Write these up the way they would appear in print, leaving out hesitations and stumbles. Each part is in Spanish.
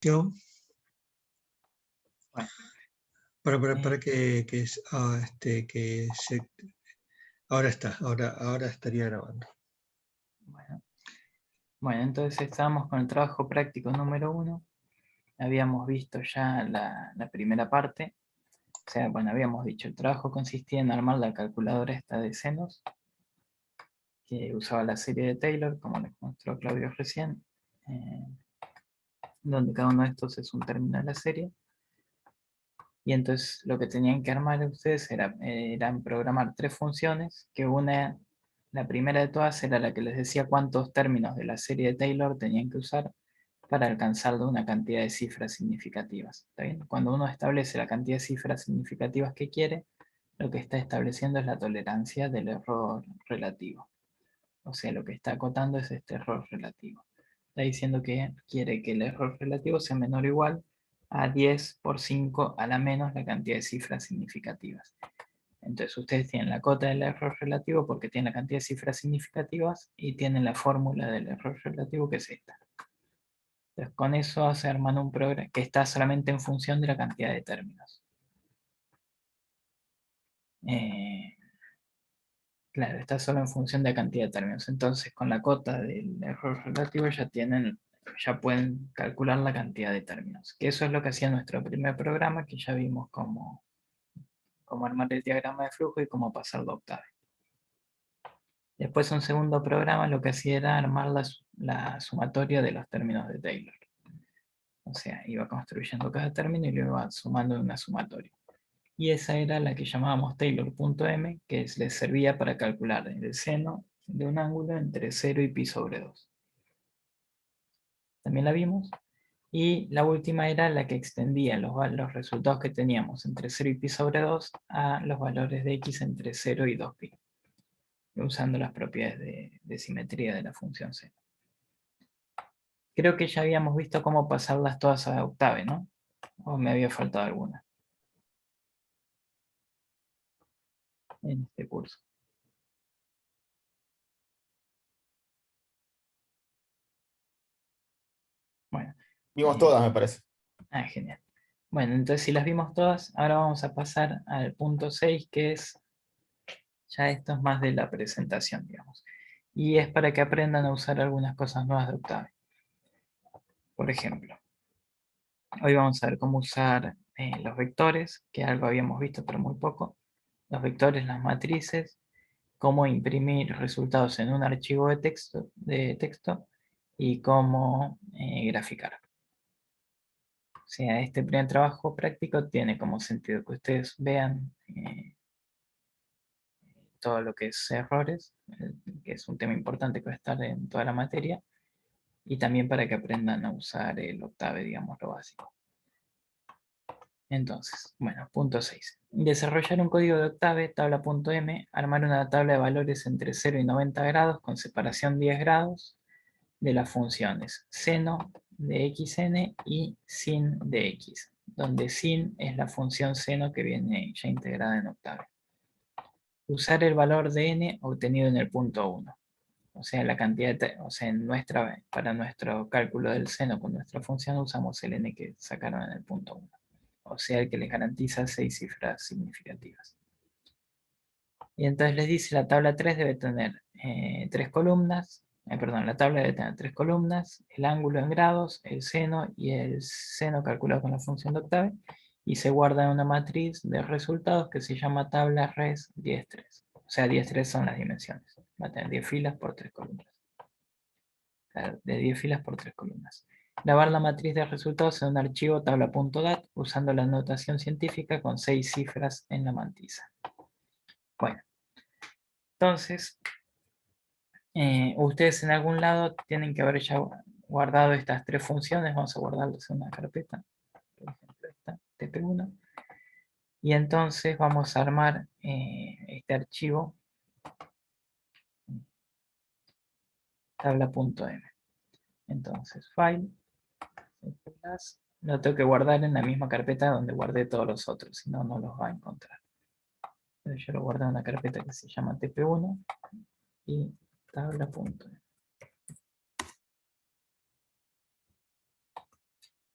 cuestión Bueno, para que se... Ahora está, ahora estaría grabando. bueno, entonces estábamos con el trabajo práctico número 1. Habíamos visto ya la primera parte. O sea, bueno, habíamos dicho, el trabajo consistía en armar la calculadora esta de senos, que usaba la serie de Taylor, como les mostró Claudio recién, donde cada uno de estos es un término de la serie. Y entonces lo que tenían que armar ustedes eran programar 3 funciones, que la primera de todas era la que les decía cuántos términos de la serie de Taylor tenían que usar para alcanzar una cantidad de cifras significativas. ¿Está bien? Cuando uno establece la cantidad de cifras significativas que quiere, lo que está estableciendo es la tolerancia del error relativo. O sea, lo que está acotando es este error relativo. Está diciendo que quiere que el error relativo sea menor o igual a 10 por 5 a la menos la cantidad de cifras significativas. Entonces ustedes tienen la cota del error relativo porque tienen la cantidad de cifras significativas y tienen la fórmula del error relativo que es esta. Entonces con eso se arman un programa que está solamente en función de la cantidad de términos. Claro, está solo en función de la cantidad de términos. Entonces con la cota del error relativo ya pueden calcular la cantidad de términos. Que eso es lo que hacía nuestro primer programa, que ya vimos cómo armar el diagrama de flujo y cómo pasarlo a Octave. Después un segundo programa lo que hacía era armar la sumatoria de los términos de Taylor. O sea, iba construyendo cada término y lo iba sumando en una sumatoria. Y esa era la que llamábamos Taylor.m, que les servía para calcular el seno de un ángulo entre 0 y pi sobre 2. También la vimos. Y la última era la que extendía los resultados que teníamos entre 0 y pi sobre 2 a los valores de x entre 0 y 2pi, usando las propiedades de simetría de la función seno. Creo que ya habíamos visto cómo pasarlas todas a Octave, ¿no? ¿O me había faltado alguna en este curso? Bueno. Vimos todas, me parece. Genial. Bueno, entonces si las vimos todas, ahora vamos a pasar al punto 6, que es, ya esto es más de la presentación, digamos. Y es para que aprendan a usar algunas cosas nuevas de Octave. Por ejemplo, hoy vamos a ver cómo usar los vectores, que algo habíamos visto pero muy poco. Los vectores, las matrices, cómo imprimir resultados en un archivo de texto y cómo graficar. O sea, este primer trabajo práctico tiene como sentido que ustedes vean todo lo que es errores, que es un tema importante que va a estar en toda la materia, y también para que aprendan a usar el Octave, digamos, lo básico. Entonces, bueno, punto 6. Desarrollar un código de Octave, tabla.m, armar una tabla de valores entre 0 y 90 grados con separación 10 grados de las funciones seno de xn y sin de x, donde sin es la función seno que viene ya integrada en Octave. Usar el valor de n obtenido en el punto 1. O sea, la cantidad para nuestro cálculo del seno con nuestra función usamos el n que sacaron en el punto 1. O sea, el que les garantiza 6 cifras significativas. Y entonces les dice, la tabla 3 debe tener 3 columnas, la tabla debe tener 3 columnas, el ángulo en grados, el seno y el seno calculado con la función de Octave, y se guarda en una matriz de resultados que se llama tabla res 10-3. O sea, 10-3 son las dimensiones. Va a tener 10 filas por 3 columnas. Claro, de 10 filas por 3 columnas. Grabar la matriz de resultados en un archivo tabla.dat usando la notación científica con 6 cifras en la mantisa. Bueno, entonces, ustedes en algún lado tienen que haber ya guardado estas 3 funciones. Vamos a guardarlas en una carpeta. Por ejemplo, esta, TP1. Y entonces vamos a armar este archivo tabla.m. Entonces, file, lo tengo que guardar en la misma carpeta donde guardé todos los otros, si no, no los va a encontrar. Entonces yo lo guardé en una carpeta que se llama TP1 y tabla.m.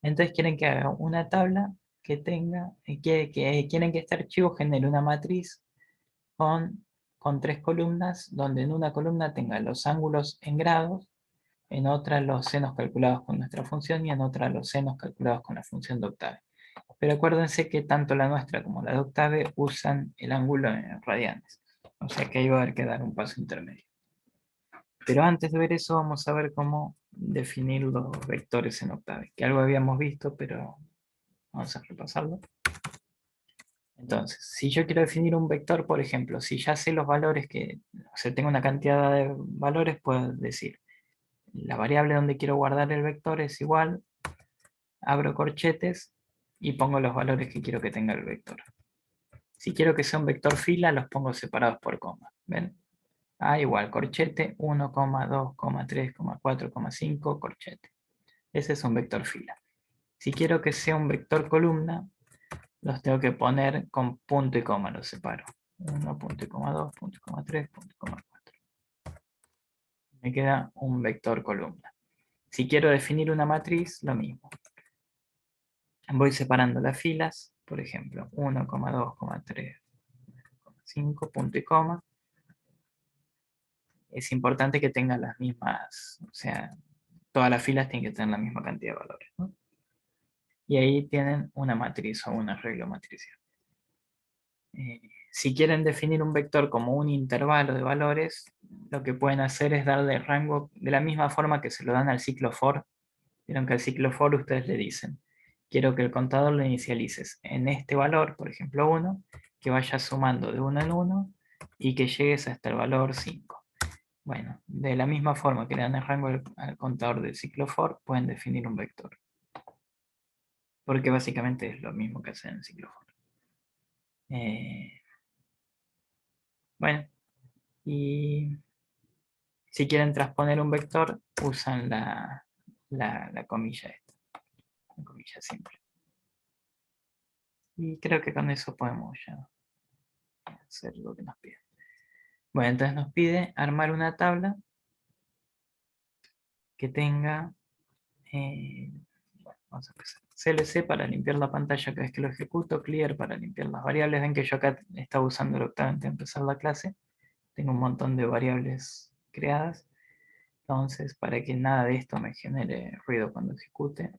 Entonces quieren que haga una tabla que tenga, quieren que este archivo genere una matriz con, con 3 columnas, donde en una columna tenga los ángulos en grados, en otra los senos calculados con nuestra función y en otra los senos calculados con la función de Octave. Pero acuérdense que tanto la nuestra como la de Octave usan el ángulo en radianes. O sea que ahí va a haber que dar un paso intermedio. Pero antes de ver eso, vamos a ver cómo definir los vectores en Octave, que algo habíamos visto, pero vamos a repasarlo. Entonces, si yo quiero definir un vector, por ejemplo, si ya sé los valores o sea, tengo una cantidad de valores, puedo decir, la variable donde quiero guardar el vector es igual, abro corchetes y pongo los valores que quiero que tenga el vector. Si quiero que sea un vector fila, los pongo separados por coma. ¿Ven? A igual, corchete, 1, 2, 3, 4, 5, corchete. Ese es un vector fila. Si quiero que sea un vector columna, los tengo que poner con punto y coma, los separo. 1, punto y coma 2, punto y coma 3, punto y coma 4. Me queda un vector columna. Si quiero definir una matriz, lo mismo. Voy separando las filas, por ejemplo, 1, 2, 3, 5, punto y coma. Es importante que tengan las mismas, o sea, todas las filas tienen que tener la misma cantidad de valores, ¿no? Y ahí tienen una matriz o un arreglo matricial. Si quieren definir un vector como un intervalo de valores, lo que pueden hacer es darle rango de la misma forma que se lo dan al ciclo for. Vieron que al ciclo for ustedes le dicen, quiero que el contador lo inicialices en este valor, por ejemplo 1, que vaya sumando de 1 en 1 y que llegues hasta el valor 5. Bueno, de la misma forma que le dan el rango al contador del ciclo for, pueden definir un vector. Porque básicamente es lo mismo que hacen en el ciclo for. Bueno, y si quieren transponer un vector, usan la comilla esta, la comilla simple. Y creo que con eso podemos ya hacer lo que nos pide. Bueno, entonces nos pide armar una tabla que tenga, bueno, vamos a empezar. CLC para limpiar la pantalla cada vez que lo ejecuto, clear para limpiar las variables. Ven que yo acá estaba usando el Octave antes de empezar la clase. Tengo un montón de variables creadas. Entonces, para que nada de esto me genere ruido cuando ejecute,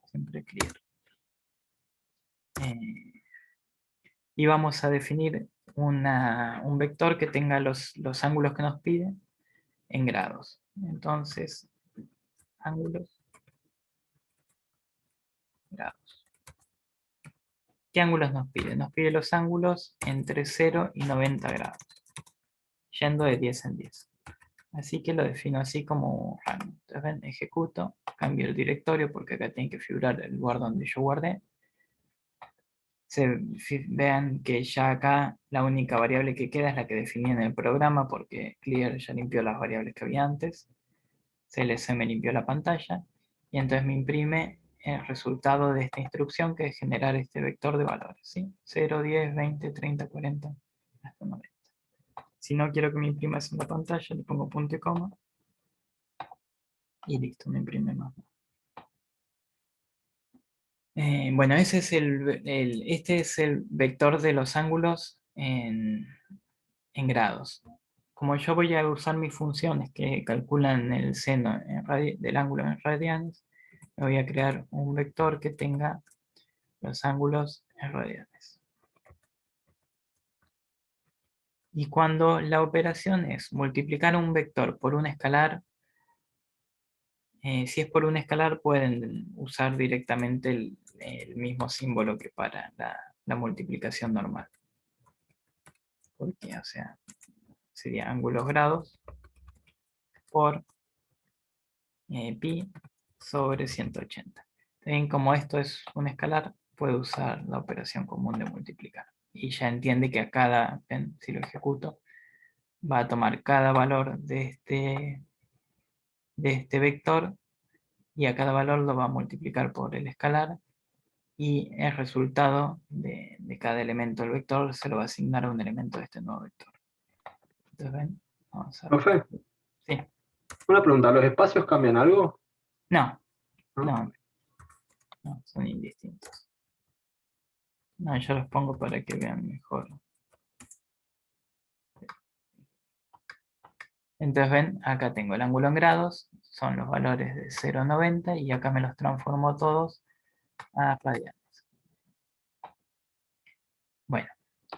siempre clear. Y vamos a definir un vector que tenga los ángulos que nos pide en grados. Entonces, ángulos, grados. ¿Qué ángulos nos pide? Nos pide los ángulos entre 0 y 90 grados, yendo de 10 en 10. Así que lo defino así como rango. Entonces, ven, ejecuto, cambio el directorio porque acá tiene que figurar el lugar donde yo guardé. Vean que ya acá la única variable que queda es la que definí en el programa porque clear ya limpió las variables que había antes. CLC me limpió la pantalla y entonces me imprime el resultado de esta instrucción que es generar este vector de valores, ¿sí? 0, 10, 20, 30, 40, hasta 90. Si no quiero que me imprima eso en la pantalla, le pongo punto y coma y listo, me imprime más. Bueno, este es el vector de los ángulos en grados. Como yo voy a usar mis funciones que calculan el seno del ángulo en radianes, voy a crear un vector que tenga los ángulos en radianes. Y cuando la operación es multiplicar un vector por un escalar, si es por un escalar pueden usar directamente el mismo símbolo que para la multiplicación normal. Porque, o sea, sería ángulos grados por pi sobre 180. También como esto es un escalar, puede usar la operación común de multiplicar. Y ya entiende que a cada, si lo ejecuto, va a tomar cada valor de este vector y a cada valor lo va a multiplicar por el escalar y el resultado de cada elemento del vector se lo va a asignar a un elemento de este nuevo vector. Entonces, ven, vamos a... Profe, Sí. una pregunta, ¿los espacios cambian algo? No, ¿No? no. No, son indistintos. No, yo los pongo para que vean mejor. Entonces ven, acá tengo el ángulo en grados, son los valores de 0 a 90 y acá me los transformo todos a radianes. Bueno,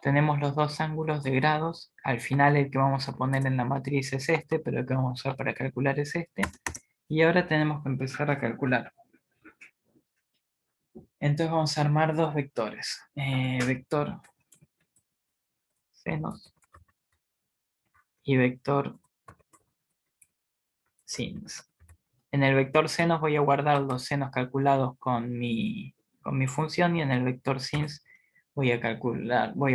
tenemos los dos ángulos de grados. Al final el que vamos a poner en la matriz es este, pero el que vamos a usar para calcular es este. Y ahora tenemos que empezar a calcular. Entonces vamos a armar dos vectores. Vector senos y vector sins. En el vector senos voy a guardar los senos calculados con mi función, y en el vector sins voy a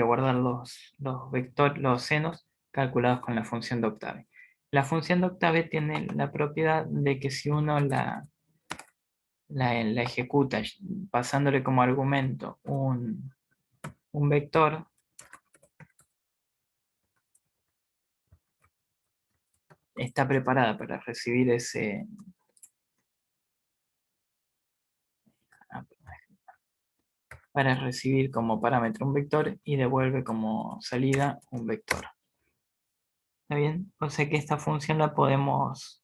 guardar los senos calculados con la función de Octave. La función de Octave tiene la propiedad de que si uno la ejecuta pasándole como argumento un vector, está preparada para recibir como parámetro un vector y devuelve como salida un vector. ¿Está bien? O sea que esta función la podemos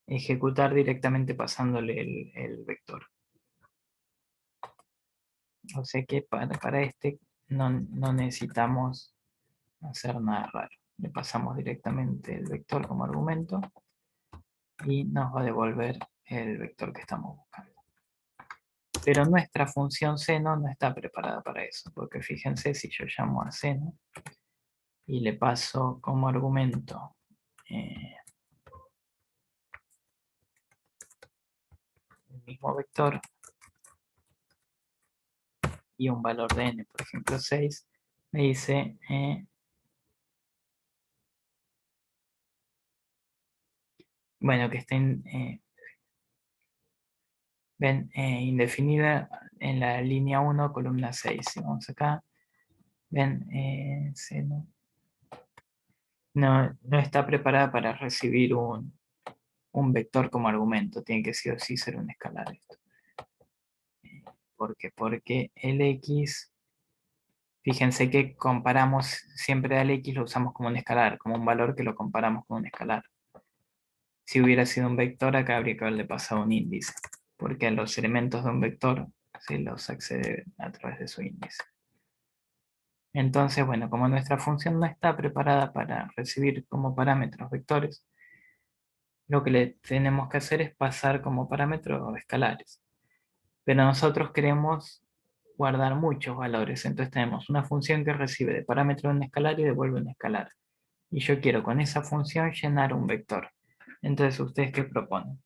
ejecutar directamente pasándole el vector. O sea que para este no necesitamos hacer nada raro. Le pasamos directamente el vector como argumento y nos va a devolver el vector que estamos buscando. Pero nuestra función seno no está preparada para eso, porque fíjense, si yo llamo a seno y le paso como argumento el mismo vector y un valor de n, por ejemplo 6, me dice bueno, que esté indefinida en la línea 1, columna 6. Si vamos acá, ven, seno no está preparada para recibir un vector como argumento. Tiene que sí o sí ser un escalar esto. ¿Por qué? Porque el x, fíjense que comparamos siempre al x, lo usamos como un escalar, como un valor que lo comparamos con un escalar. Si hubiera sido un vector, acá habría que haberle pasado un índice, porque a los elementos de un vector se los accede a través de su índice. Entonces, bueno, como nuestra función no está preparada para recibir como parámetros vectores, lo que le tenemos que hacer es pasar como parámetros escalares. Pero nosotros queremos guardar muchos valores, entonces tenemos una función que recibe de parámetro un escalar y devuelve un escalar. Y yo quiero con esa función llenar un vector. Entonces, ¿ustedes qué proponen?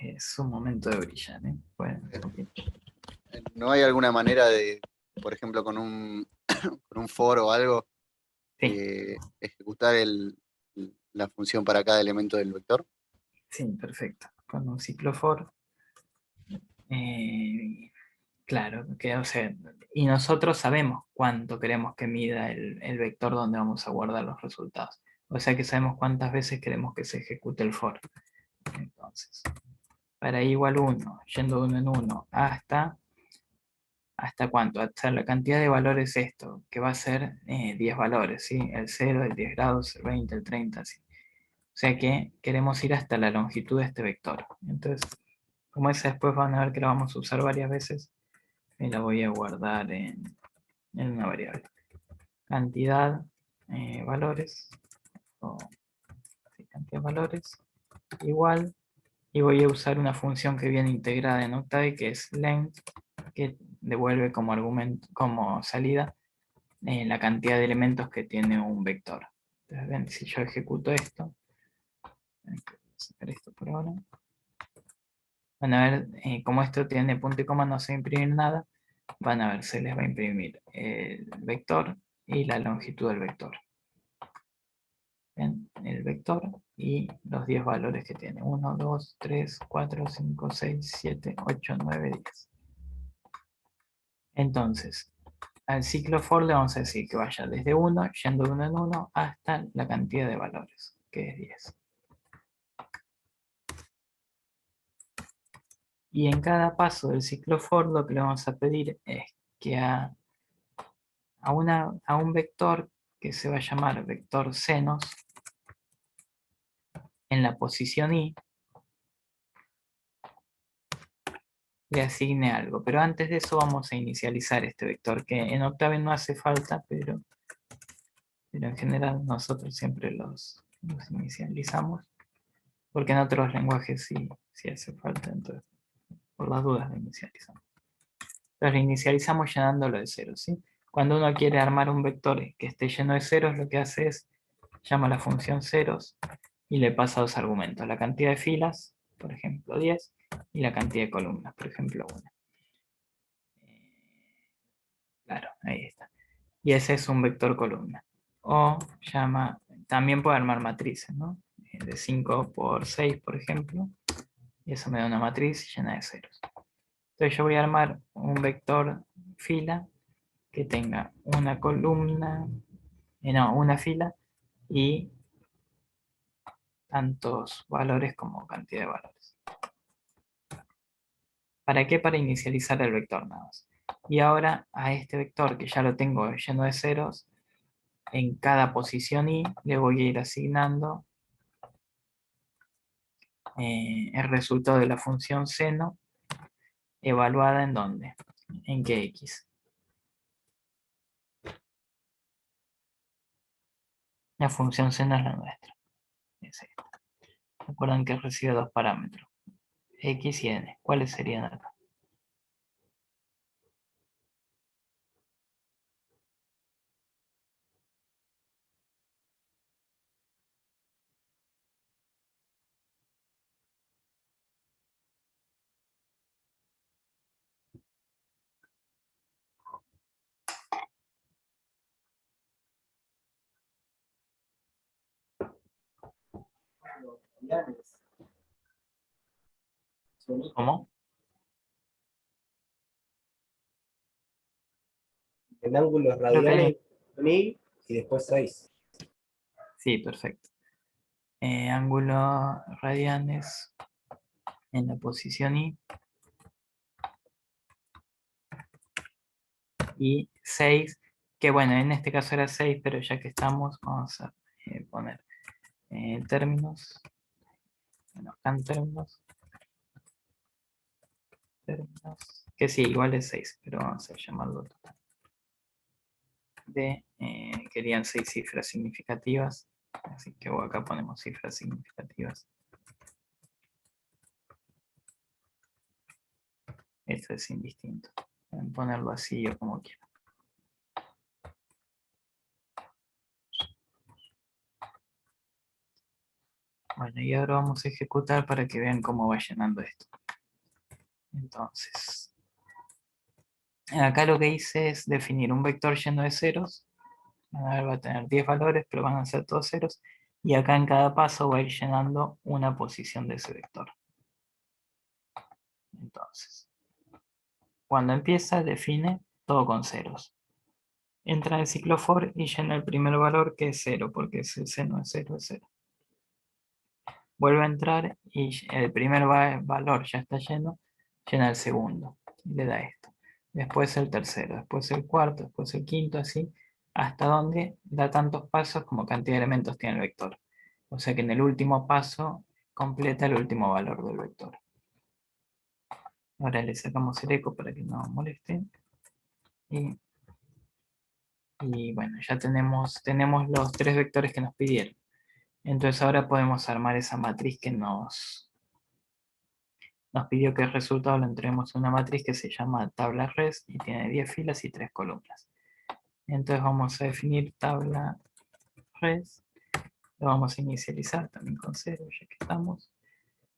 Es un momento de brillar, ¿eh? Bueno, okay. ¿No hay alguna manera de, por ejemplo, con un, con un for o algo, Sí. ejecutar la función para cada elemento del vector? Sí, perfecto. Con un ciclo for. Claro, que, o sea, y nosotros sabemos cuánto queremos que mida el vector donde vamos a guardar los resultados. O sea que sabemos cuántas veces queremos que se ejecute el for. Entonces, para i igual 1, yendo de 1 en 1, ¿hasta cuánto? Hasta la cantidad de valores esto, que va a ser 10 valores, ¿sí? El 0, el 10 grados, el 20, el 30, así. O sea que queremos ir hasta la longitud de este vector. Entonces, como esa después van a ver que la vamos a usar varias veces, y la voy a guardar en una variable. Cantidad, valores, o sí, cantidad de valores, igual, y voy a usar una función que viene integrada en Octave, que es length, que devuelve como argumento, como salida, la cantidad de elementos que tiene un vector. Entonces, ven, si yo ejecuto esto, voy a sacar esto por ahora. Van a ver, como esto tiene punto y coma, no se va a imprimir nada. Van a ver, se les va a imprimir el vector y la longitud del vector. el vector y los 10 valores que tiene. 1, 2, 3, 4, 5, 6, 7, 8, 9, 10. Entonces, al ciclo for le vamos a decir que vaya desde 1, yendo de 1 en 1, hasta la cantidad de valores, que es 10. Y en cada paso del ciclo for lo que le vamos a pedir es que a un vector que se va a llamar vector senos, en la posición i, le asigne algo. Pero antes de eso vamos a inicializar este vector, que en Octave no hace falta, pero en general nosotros siempre los inicializamos, porque en otros lenguajes sí hace falta, entonces por las dudas lo inicializamos. Entonces lo inicializamos llenándolo de ceros, ¿sí? Cuando uno quiere armar un vector que esté lleno de ceros, lo que hace es llama a la función ceros y le pasa dos argumentos, la cantidad de filas, por ejemplo 10, y la cantidad de columnas, por ejemplo 1. Claro, ahí está. Y ese es un vector columna. O llama, también puede armar matrices, ¿no? De 5 por 6, por ejemplo. Y eso me da una matriz llena de ceros. Entonces yo voy a armar un vector fila que tenga una columna, una fila y tantos valores como cantidad de valores. ¿Para qué? Para inicializar el vector nada más. Y ahora a este vector que ya lo tengo lleno de ceros, en cada posición i le voy a ir asignando el resultado de la función seno evaluada en dónde, en qué x. La función seno es la nuestra. Es esta. Recuerden que recibe dos parámetros, x y n. ¿Cuáles serían acá? ¿Cómo? En ángulos Creo que radiales, hay... 1000 y después 6. Sí, perfecto. Ángulo radianes en la posición i y 6, que bueno, en este caso era 6, pero ya que estamos, vamos a poner términos, bueno, acá en términos, que sí, igual es 6, pero vamos a llamarlo total. Querían 6 cifras significativas, así que acá ponemos cifras significativas. Esto es indistinto. Pueden ponerlo así o como quieran. Bueno, y ahora vamos a ejecutar para que vean cómo va llenando esto. Entonces, acá lo que hice es definir un vector lleno de ceros. Va a tener 10 valores, pero van a ser todos ceros. Y acá en cada paso va a ir llenando una posición de ese vector. Entonces, cuando empieza, define todo con ceros. Entra en el ciclo for y llena el primer valor, que es 0, porque es el seno de 0 es 0. Vuelve a entrar y el primer valor ya está lleno, llena el segundo y le da esto. Después el tercero, después el cuarto, después el quinto, así, hasta donde da tantos pasos como cantidad de elementos tiene el vector. O sea que en el último paso completa el último valor del vector. Ahora le sacamos el eco para que no moleste. Y bueno, ya tenemos los 3 vectores que nos pidieron. Entonces ahora podemos armar esa matriz que nos pidió que el resultado lo entreguemos en una matriz que se llama tabla res y tiene 10 filas y 3 columnas. Entonces vamos a definir tabla res, lo vamos a inicializar también con 0, ya que estamos.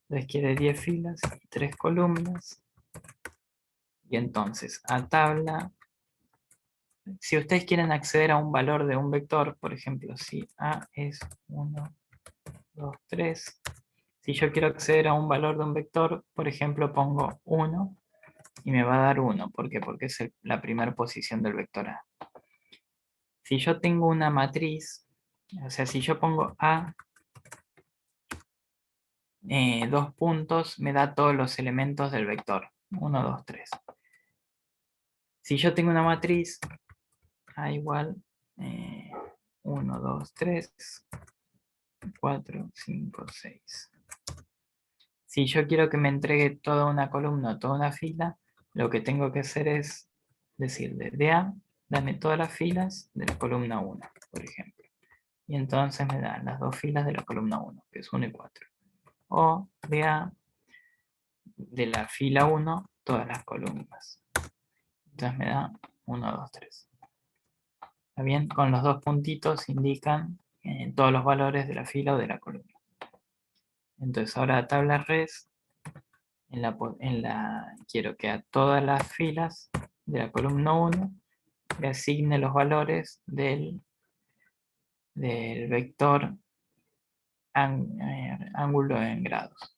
Entonces quiere 10 filas y 3 columnas. Y entonces a tabla, si ustedes quieren acceder a un valor de un vector, por ejemplo, si A es 1, 2, 3. Si yo quiero acceder a un valor de un vector, por ejemplo, pongo 1 y me va a dar 1. ¿Por qué? Porque es la primera posición del vector A. Si yo tengo una matriz, o sea, si yo pongo A, 2 puntos, me da todos los elementos del vector. 1, 2, 3. Si yo tengo una matriz, A igual 1, 2, 3, 4, 5, 6. Si yo quiero que me entregue toda una columna o toda una fila, lo que tengo que hacer es decirle de A, dame todas las filas de la columna 1, por ejemplo. Y entonces me dan las 2 filas de la columna 1, que es 1 y 4. O de A, de la fila 1, todas las columnas. Entonces me da 1, 2, 3. ¿Está bien? Con los dos puntitos indican todos los valores de la fila o de la columna. Entonces ahora la tabla res, quiero que a todas las filas de la columna 1 le asigne los valores del vector ángulo en grados.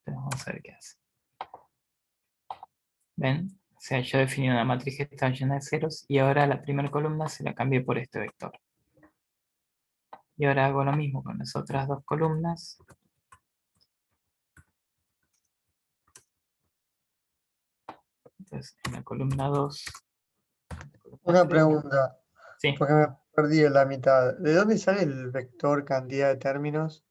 Entonces vamos a ver qué hace. ¿Ven? O sea, yo definí una matriz que está llena de ceros y ahora la primera columna se la cambié por este vector. Y ahora hago lo mismo con las otras dos columnas. Entonces, en la columna 2... Una pregunta, Sí, porque me perdí en la mitad. ¿De dónde sale el vector cantidad de términos?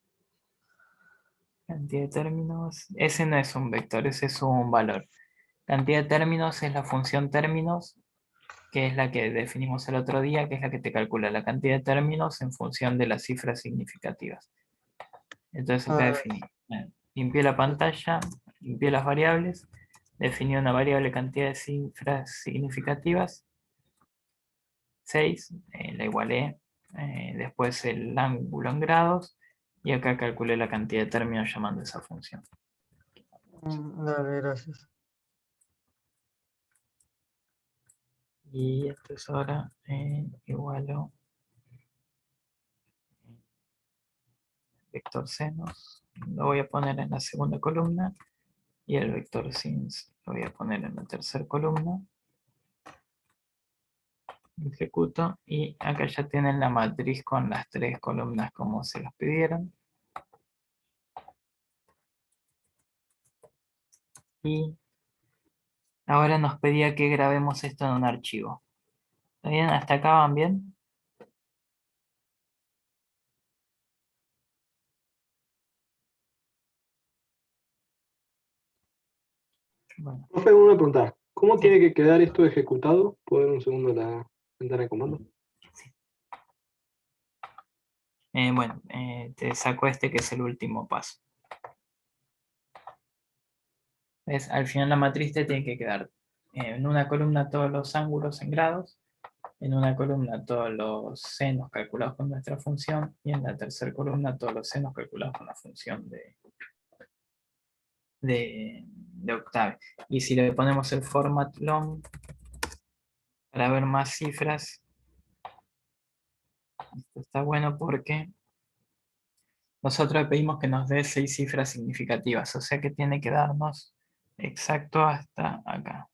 cantidad de términos. Ese no es un vector, ese es un valor. Cantidad de términos es la función términos, que es la que definimos el otro día, que es la que te calcula la cantidad de términos en función de las cifras significativas. Entonces acá definí. Limpié la pantalla, limpié las variables, definí una variable cantidad de cifras significativas, 6, la igualé, después el ángulo en grados, y acá calculé la cantidad de términos llamando esa función. Dale, gracias. Y entonces ahora igualo vector senos, lo voy a poner en la segunda columna, y el vector sins lo voy a poner en la tercera columna. Ejecuto, y acá ya tienen la matriz con las 3 columnas como se las pidieron. Y ahora nos pedía que grabemos esto en un archivo. ¿Está bien? ¿Hasta acá van bien? Bueno, Profe, una pregunta. ¿Cómo Sí. tiene que quedar esto ejecutado? ¿Puedo ver un segundo la ventana de comando? bueno, te saco este que es el último paso. ¿Ves? Al final la matriz te tiene que quedar en una columna todos los ángulos en grados, en una columna todos los senos calculados con nuestra función, y en la tercera columna todos los senos calculados con la función de Octave. Y si le ponemos el format long para ver más cifras, esto está bueno porque nosotros le pedimos que nos dé 6 cifras significativas, o sea que tiene que darnos exacto hasta acá.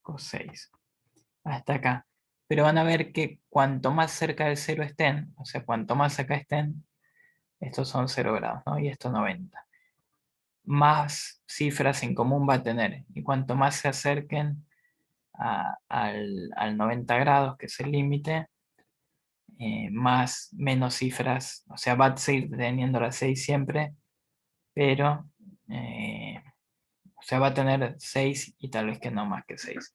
Con 6. Hasta acá. Pero van a ver que cuanto más cerca del 0 estén, o sea, cuanto más acá estén, estos son 0 grados, ¿no? Y esto 90. Más cifras en común va a tener. Y cuanto más se acerquen al 90 grados, que es el límite, menos cifras, o sea, va a seguir teniendo las 6 siempre, pero, o sea, va a tener 6 y tal vez que no más que 6.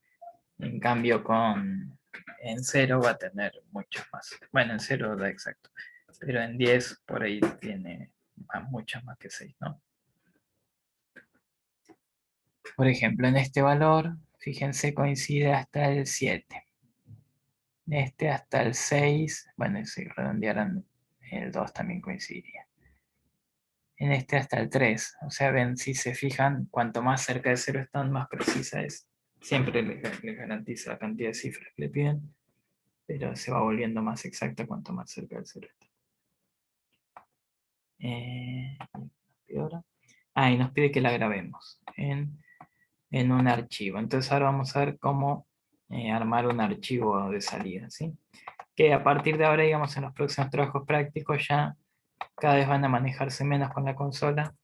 En cambio, en 0 va a tener muchos más. Bueno, en 0 da exacto, pero en 10 por ahí tiene muchos más que 6, ¿no? Por ejemplo, en este valor, fíjense, coincide hasta el 7. Este hasta el 6, bueno, si redondearan el 2 también coincidiría. En este hasta el 3, o sea, ven, si se fijan, cuanto más cerca de 0 están, más precisa es Siempre les garantiza la cantidad de cifras que le piden, pero se va volviendo más exacta cuanto más cerca del 0 está. Y nos pide que la grabemos en un archivo. Entonces ahora vamos a ver cómo armar un archivo de salida, ¿sí? Que a partir de ahora, digamos, en los próximos trabajos prácticos ya cada vez van a manejarse menos con la consola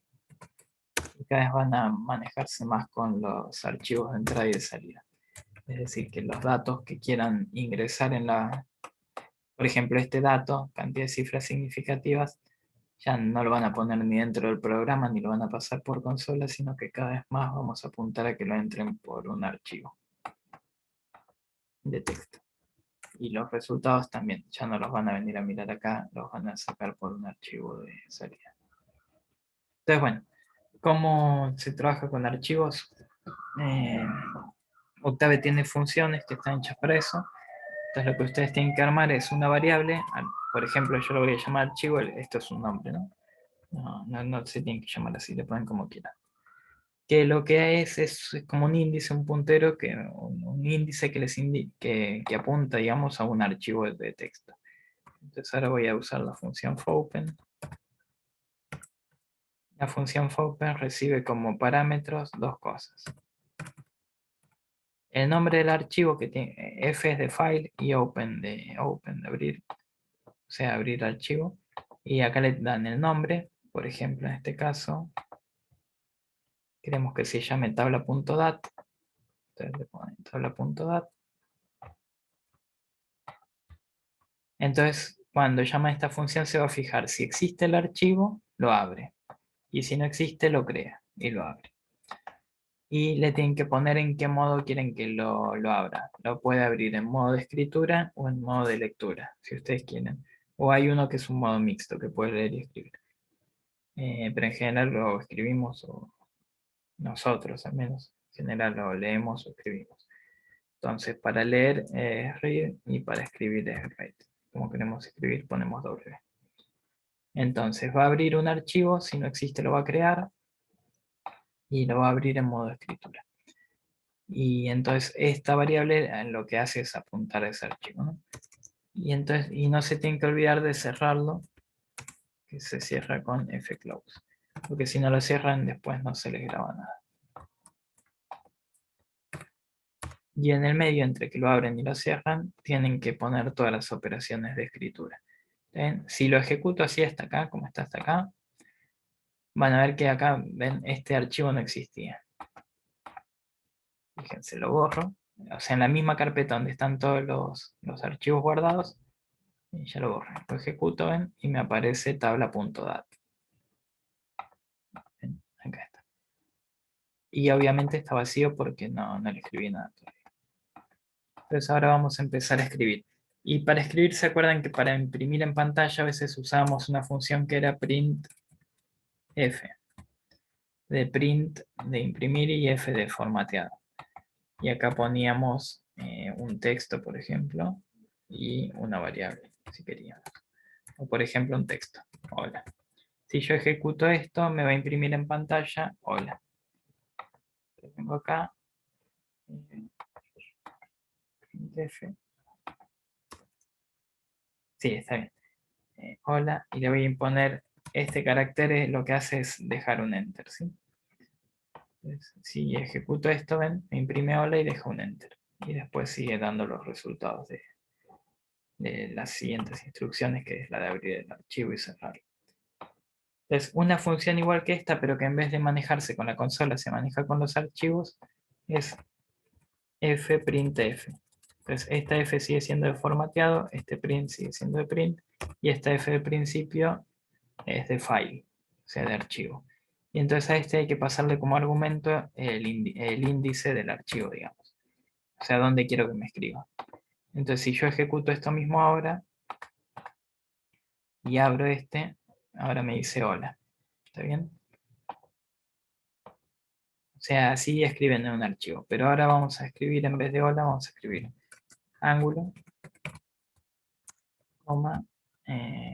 y cada vez van a manejarse más con los archivos de entrada y de salida. Es decir, que los datos que quieran ingresar en la, por ejemplo, este dato, cantidad de cifras significativas, ya no lo van a poner ni dentro del programa ni lo van a pasar por consola, sino que cada vez más vamos a apuntar a que lo entren por un archivo de texto. Y los resultados también, ya no los van a venir a mirar acá, los van a sacar por un archivo de salida. Entonces, bueno, ¿cómo se trabaja con archivos? Octave tiene funciones que están hechas para eso. Entonces lo que ustedes tienen que armar es una variable, por ejemplo yo lo voy a llamar archivo, esto es un nombre, ¿no? No se tienen que llamar así, le ponen como quieran. Que lo que es como un índice, un puntero, un índice que les que apunta, digamos, a un archivo de texto. Entonces ahora voy a usar la función fopen. La función fopen recibe como parámetros dos cosas. El nombre del archivo que tiene f es de file y open de abrir, o sea, abrir archivo. Y acá le dan el nombre, por ejemplo, en este caso, queremos que se llame tabla.dat. Entonces le ponen tabla.dat. Entonces, cuando llama a esta función se va a fijar si existe el archivo, lo abre. Y si no existe, lo crea y lo abre. Y le tienen que poner en qué modo quieren que lo abra. Lo puede abrir en modo de escritura o en modo de lectura, si ustedes quieren. O hay uno que es un modo mixto, que puede leer y escribir. Pero en general lo escribimos, o nosotros al menos, en general lo leemos o escribimos. Entonces, para leer es read y para escribir es write. Como queremos escribir, ponemos W. Entonces, va a abrir un archivo, si no existe lo va a crear, y lo va a abrir en modo escritura. Y entonces esta variable lo que hace es apuntar a ese archivo, ¿no? Y no se tiene que olvidar de cerrarlo, que se cierra con fclose, porque si no lo cierran después no se les graba nada. Y en el medio, entre que lo abren y lo cierran, tienen que poner todas las operaciones de escritura. ¿Ven? Si lo ejecuto así hasta acá, como está hasta acá, van a ver que acá, ven, este archivo no existía. Fíjense, lo borro. O sea, en la misma carpeta donde están todos los archivos guardados, y ya lo borro. Lo ejecuto, ven, y me aparece tabla.dat. Acá está. Y obviamente está vacío porque no le escribí nada todavía. Entonces ahora vamos a empezar a escribir. Y para escribir, ¿se acuerdan que para imprimir en pantalla a veces usábamos una función que era printf? De print, de imprimir, y f de formateado. Y acá poníamos un texto, por ejemplo, y una variable, si queríamos. O por ejemplo, un texto. Hola. Si yo ejecuto esto, me va a imprimir en pantalla, hola. Lo tengo acá. F. Sí, está bien. Hola, y le voy a imponer este carácter, lo que hace es dejar un enter, ¿sí? Entonces, si ejecuto esto, ven, me imprime hola y deja un enter. Y después sigue dando los resultados de las siguientes instrucciones, que es la de abrir el archivo y cerrarlo. Entonces, una función igual que esta, pero que en vez de manejarse con la consola, se maneja con los archivos, es fprintf. Entonces, esta f sigue siendo de formateado, este print sigue siendo de print, y esta f de principio es de file, o sea, de archivo. Y entonces a este hay que pasarle como argumento el índice del archivo, digamos. O sea, dónde quiero que me escriba. Entonces, si yo ejecuto esto mismo ahora, y abro este, ahora me dice hola. ¿Está bien? O sea, así escriben en un archivo. Pero ahora vamos a escribir, en vez de hola, vamos a escribir ángulo, coma,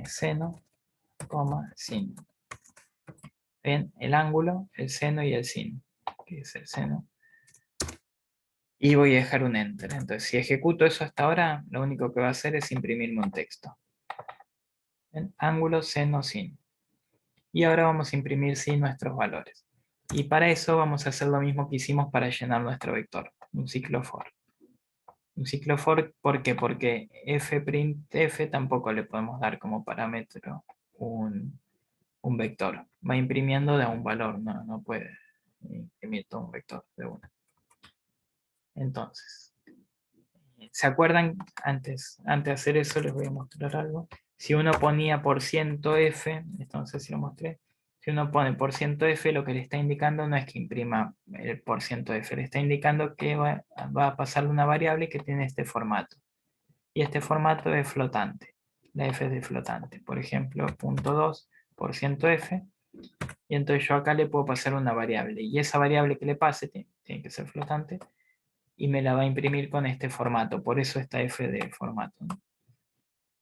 seno, coma, sin. ¿Ven? El ángulo, el seno y el sin. Que es el seno Y voy a dejar un enter. Entonces, si ejecuto eso hasta ahora, lo único que va a hacer es imprimirme un texto. ¿Ven? Ángulo, seno, sin. Y ahora vamos a imprimir sin nuestros valores. Y para eso vamos a hacer lo mismo que hicimos para llenar nuestro vector. Un ciclo for. Un ciclo for, ¿por qué? Porque f'printf tampoco le podemos dar como parámetro un vector. Va imprimiendo de un valor, no puede imprimir todo un vector de una. Entonces, ¿se acuerdan? Antes de hacer eso les voy a mostrar algo. Si uno ponía %f, esto no sé si lo mostré, si uno pone %f, lo que le está indicando no es que imprima el %f, le está indicando que va a pasarle una variable que tiene este formato. Y este formato es flotante. La f es de flotante. Por ejemplo, .2 %f. Y entonces yo acá le puedo pasar una variable. Y esa variable que le pase tiene que ser flotante. Y me la va a imprimir con este formato. Por eso esta f de formato, ¿no?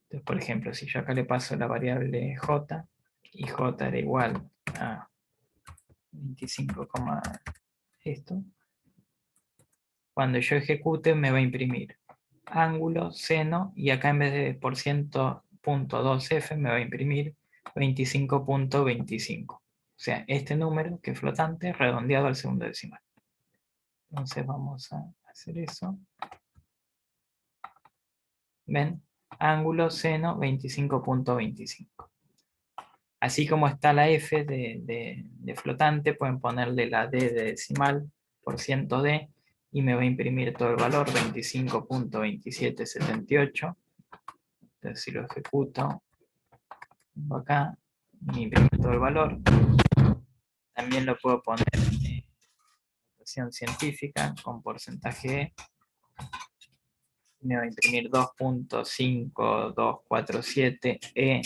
Entonces, por ejemplo, si yo acá le paso la variable j, y j era igual a 25, esto, cuando yo ejecute me va a imprimir ángulo, seno, y acá en vez de %.2f me va a imprimir 25.25. O sea, este número, que es flotante, redondeado al segundo decimal. Entonces vamos a hacer eso. ¿Ven? Ángulo, seno, 25.25. Así como está la f de flotante, pueden ponerle la d de decimal, %d, y me va a imprimir todo el valor, 25.2778. Entonces si lo ejecuto, vengo acá, me imprime todo el valor. También lo puedo poner en notación científica con porcentaje E. Me va a imprimir 2.5247 E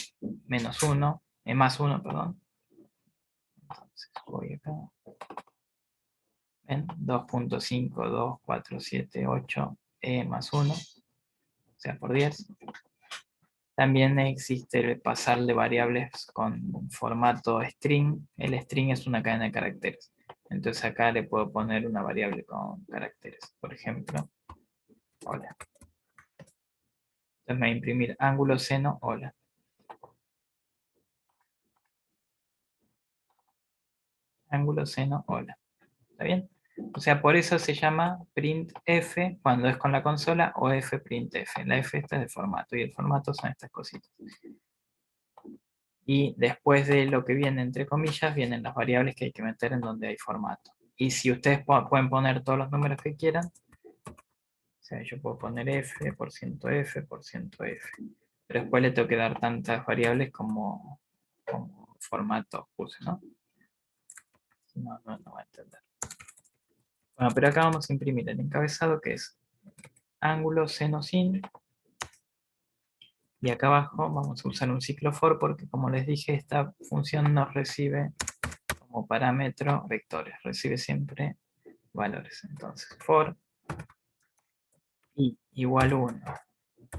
menos 1, E más 1, perdón. Entonces voy acá. ¿Ven? 2.52478 E más 1, o sea, por 10. También existe el pasarle variables con formato string. El string es una cadena de caracteres. Entonces acá le puedo poner una variable con caracteres. Por ejemplo, hola. Entonces me va a imprimir ángulo, seno, hola. Ángulo, seno, hola. ¿Está bien? O sea, por eso se llama printf cuando es con la consola o fprintf. La f esta es de formato y el formato son estas cositas. Y después de lo que viene entre comillas, vienen las variables que hay que meter en donde hay formato. Y si ustedes pueden poner todos los números que quieran, o sea, yo puedo poner f, %f, %f. Pero después le tengo que dar tantas variables como formato puse, ¿no? No va a entender. Bueno, pero acá vamos a imprimir el encabezado que es ángulo, seno, sin. Y acá abajo vamos a usar un ciclo for porque, como les dije, esta función nos recibe como parámetro vectores. Recibe siempre valores. Entonces, for i igual 1,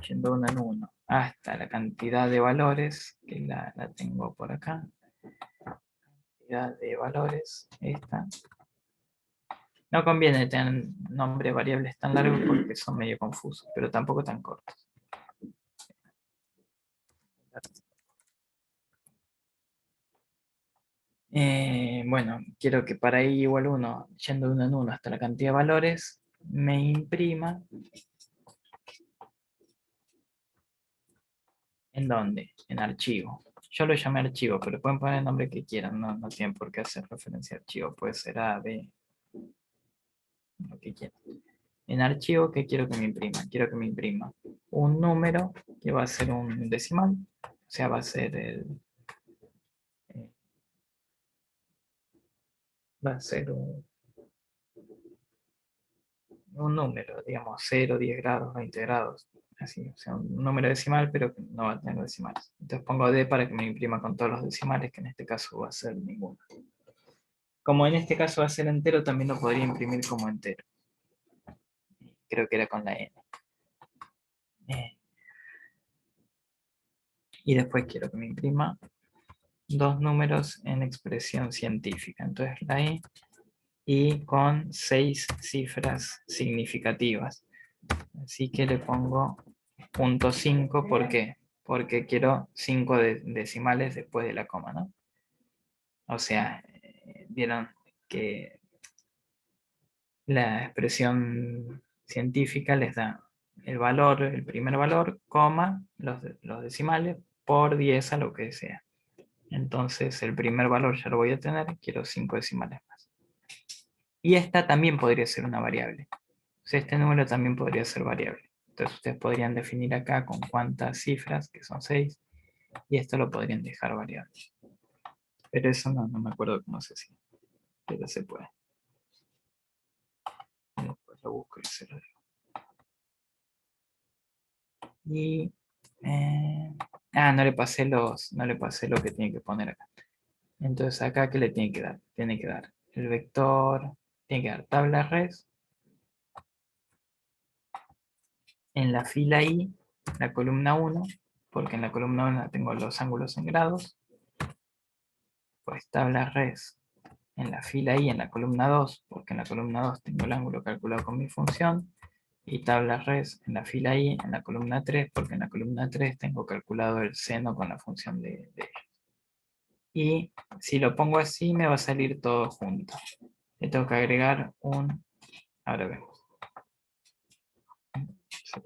yendo 1 en 1, hasta la cantidad de valores, que la tengo por acá. Cantidad de valores, esta. No conviene tener nombre de variables tan largos porque son medio confusos, pero tampoco tan cortos. Bueno, quiero que para i igual 1, yendo de 1 en 1 hasta la cantidad de valores, me imprima. ¿En dónde? En archivo. Yo lo llamé archivo, pero pueden poner el nombre que quieran, no tienen por qué hacer referencia a archivo, puede ser A, B, lo que quieran. En archivo, ¿qué quiero que me imprima? Quiero que me imprima un número que va a ser un decimal, o sea, va a ser un número, digamos, 0, 10 grados, 20 grados, así, o sea, un número decimal, pero que no va a tener decimales. Entonces pongo D para que me imprima con todos los decimales, que en este caso va a ser ninguno. Como en este caso va a ser entero, también lo podría imprimir como entero. Creo que era con la N. Y después quiero que me imprima dos números en expresión científica. Entonces la E y con 6 cifras significativas. Así que le pongo .5, ¿por qué? Porque quiero 5 decimales después de la coma, ¿no? O sea, vieron que la expresión científica les da el valor, el primer valor, coma, los decimales, por 10 a lo que sea. Entonces el primer valor ya lo voy a tener, quiero 5 decimales más. Y esta también podría ser una variable. O sea, este número también podría ser variable. Entonces ustedes podrían definir acá con cuántas cifras, que son 6, y esto lo podrían dejar variable. Pero eso no me acuerdo cómo se hacía. Pero se puede. Después lo busco y se lo digo. Y no le pasé lo que tiene que poner acá. Entonces acá, ¿qué le tiene que dar? Tiene que dar el vector, tiene que dar tabla res. En la fila I, la columna 1, porque en la columna 1 tengo los ángulos en grados, pues tabla res en la fila I, en la columna 2, porque en la columna 2 tengo el ángulo calculado con mi función, y tabla res en la fila I, en la columna 3, porque en la columna 3 tengo calculado el seno con la función de ellos. Y si lo pongo así, me va a salir todo junto. Le tengo que agregar ahora vemos.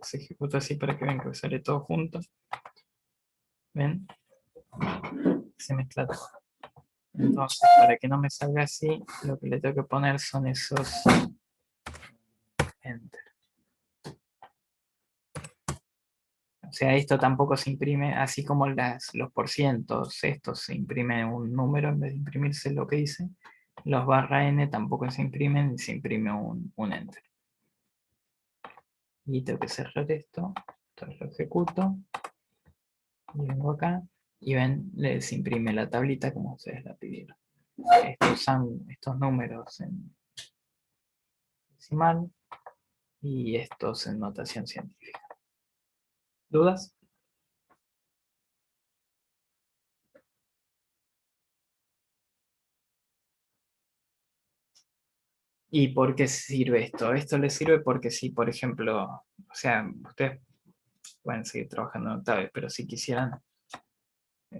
Se ejecuta así para que vean que sale todo junto. ¿Ven? Se mezcla todo. Entonces, para que no me salga así, lo que le tengo que poner son esos enter. O sea, esto tampoco se imprime, así como los porcientos, estos se imprime un número en vez de imprimirse lo que dice. Los barra n tampoco se imprimen y se imprime un enter. Y tengo que cerrar esto. Entonces lo ejecuto. Y vengo acá. Y ven, les imprime la tablita como ustedes la pidieron. Estos números en decimal y estos en notación científica. ¿Dudas? ¿Y por qué sirve esto? Esto les sirve porque si, por ejemplo, o sea, ustedes pueden seguir trabajando en Octave, pero si quisieran,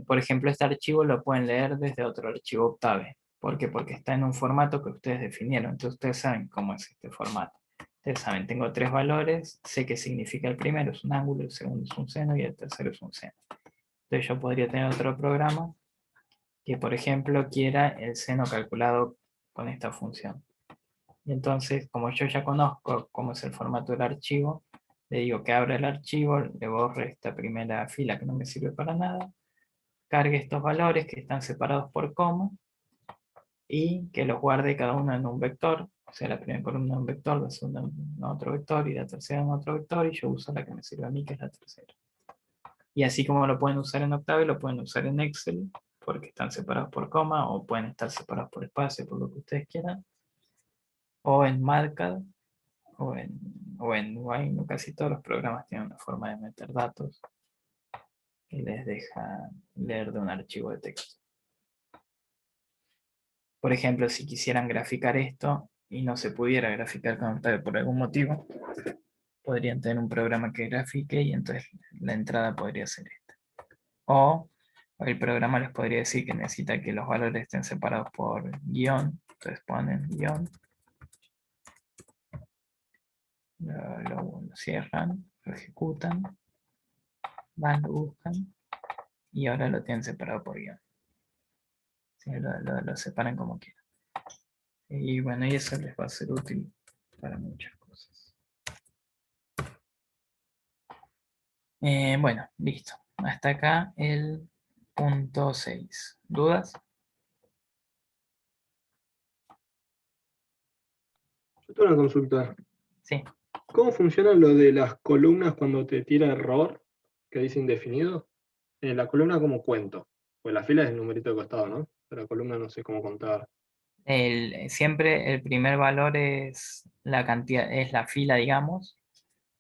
por ejemplo, este archivo lo pueden leer desde otro archivo Octave. ¿Por qué? Porque está en un formato que ustedes definieron. Entonces ustedes saben cómo es este formato. Ustedes saben, tengo 3 valores, sé qué significa el primero, es un ángulo, el segundo es un seno y el tercero es un seno. Entonces yo podría tener otro programa que, por ejemplo, quiera el seno calculado con esta función. Y entonces, como yo ya conozco cómo es el formato del archivo, le digo que abra el archivo, le borre esta primera fila que no me sirve para nada, cargue estos valores que están separados por coma y que los guarde cada uno en un vector. O sea, la primera columna en un vector, la segunda en otro vector y la tercera en otro vector, y yo uso la que me sirve a mí, que es la tercera. Y así como lo pueden usar en Octave, lo pueden usar en Excel, porque están separados por coma, o pueden estar separados por espacio, por lo que ustedes quieran, o en MATLAB, o en Wine. Casi todos los programas tienen una forma de meter datos que les deja leer de un archivo de texto. Por ejemplo, si quisieran graficar esto y no se pudiera graficar con Octave por algún motivo, podrían tener un programa que grafique y entonces la entrada podría ser esta. O el programa les podría decir que necesita que los valores estén separados por guión, entonces ponen guión, lo cierran, lo ejecutan, van, lo buscan y ahora lo tienen separado por guión. ¿Sí? Lo separan como quieran. Y bueno, y eso les va a ser útil para muchas cosas. Bueno, listo. Hasta acá el punto 6. ¿Dudas? Yo tengo una consulta. Sí. ¿Cómo funciona lo de las columnas cuando te tira error, que dice indefinido? La columna como cuento. Pues la fila es el numerito de costado, ¿no? Pero la columna no sé cómo contar. Siempre el primer valor es la cantidad, es la fila, digamos,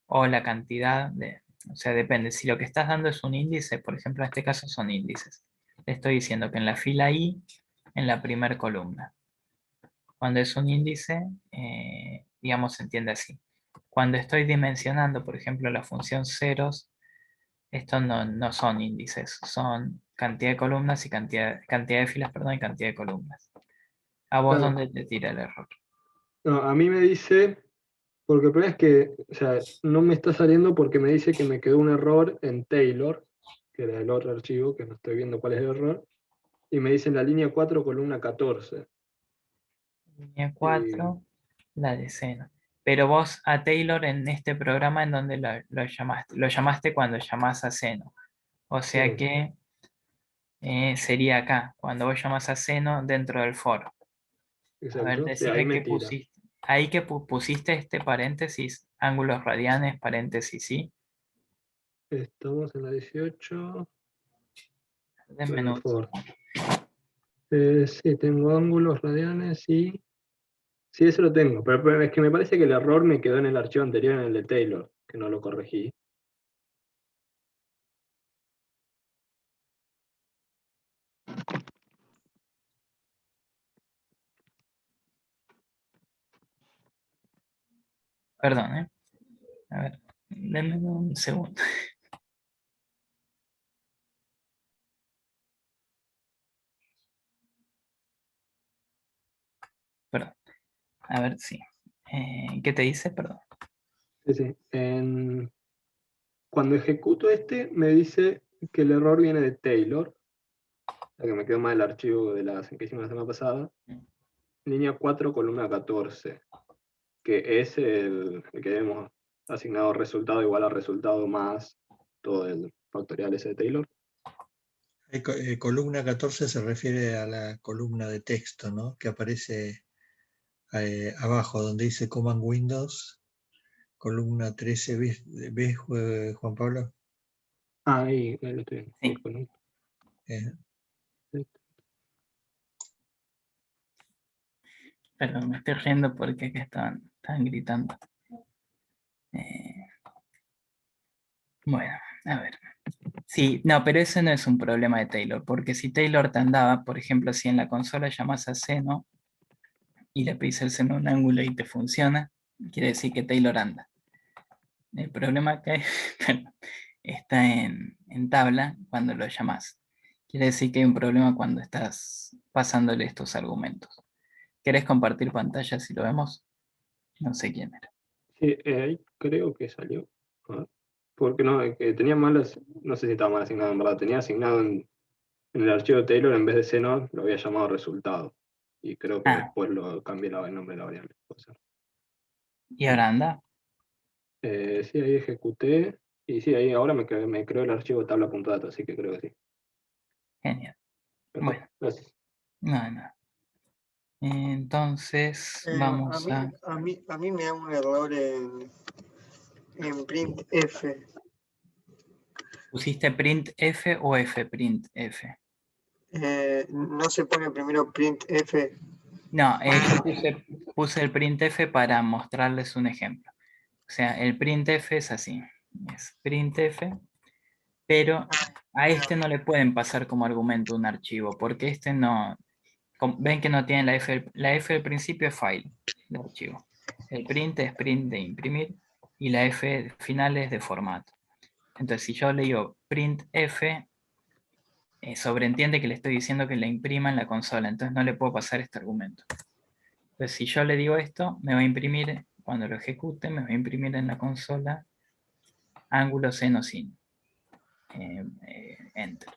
o la cantidad de, o sea, depende. Si lo que estás dando es un índice, por ejemplo, en este caso son índices. Le estoy diciendo que en la fila I, en la primera columna, Cuando es un índice, digamos, se entiende así. Cuando estoy dimensionando, por ejemplo, la función ceros, estos no son índices, son cantidad de columnas y cantidad de filas, perdón, y cantidad de columnas. ¿A vos Claro. dónde te tira el error? No, a mí me dice, porque el problema es que, o sea, no me está saliendo porque me dice que me quedó un error en Taylor, que era el otro archivo, que no estoy viendo cuál es el error, y me dice en la línea 4, columna 14. Línea 4, la de seno. Pero vos a Taylor en este programa en donde lo llamaste cuando llamás a seno. O sea Sí, que sería acá, cuando vos llamas a seno dentro del foro. A ver, exacto. Sí, ahí decime me qué tira. pusiste. Ahí que pusiste este paréntesis, ángulos radianes, paréntesis, sí. Estamos en la 18, Denme bueno, un for. Sí, tengo ángulos radianes y... Sí, eso lo tengo, pero es que me parece que el error me quedó en el archivo anterior, en el de Taylor, que no lo corregí. Perdón, ¿eh? A ver, denme un segundo. Perdón. A ver, sí. ¿Qué te dice? Perdón. Sí, sí. Cuando ejecuto este, me dice que el error viene de Taylor, o sea que me quedó mal el archivo de que hicimos la semana pasada. Línea 4, columna 14, que es el que hemos asignado resultado igual a resultado más todo el factorial ese de Taylor. Columna 14 se refiere a la columna de texto, ¿no? Que aparece abajo, donde dice Command Windows, columna 13. ¿Ves, Juan Pablo? Ah, ahí lo estoy viendo. Sí. Columna. Eh, Perdón, me estoy riendo porque acá estaban gritando. Bueno, a ver. Sí, no, pero ese no es un problema de Taylor, porque si Taylor te andaba, por ejemplo, si en la consola llamas a seno y le pedís el seno a un ángulo y te funciona, quiere decir que Taylor anda. El problema acá está en tabla cuando lo llamas. Quiere decir que hay un problema cuando estás pasándole estos argumentos. ¿Querés compartir pantalla si lo vemos? No sé quién era. Sí, ahí creo que salió. A ver. Porque no, que tenía malas, no sé si estaba mal asignado en verdad, tenía asignado en el archivo de Taylor en vez de seno, lo había llamado resultado. Y creo que Ah, después lo cambié el nombre de la variable. Puede ser. y ahora anda. Sí, ahí ejecuté. Y sí, ahí ahora me creó el archivo tabla.data, así que creo que sí. Genial. Perfecto, Bueno, gracias. no. Entonces vamos a... A mí me da un error en printf. ¿Pusiste print F o F print F? No se pone primero printf. No, yo puse el printf para mostrarles un ejemplo. O sea, el printf es así. Es printf, pero a este no le pueden pasar como argumento un archivo, porque este no... Ven que no tiene la F del principio es file, de archivo. El print es print de imprimir y la F final es de formato. Entonces, si yo le digo printf, sobreentiende que le estoy diciendo que la imprima en la consola, entonces no le puedo pasar este argumento. Entonces, si yo le digo esto, me va a imprimir, cuando lo ejecute, me va a imprimir en la consola ángulo seno sin. Enter.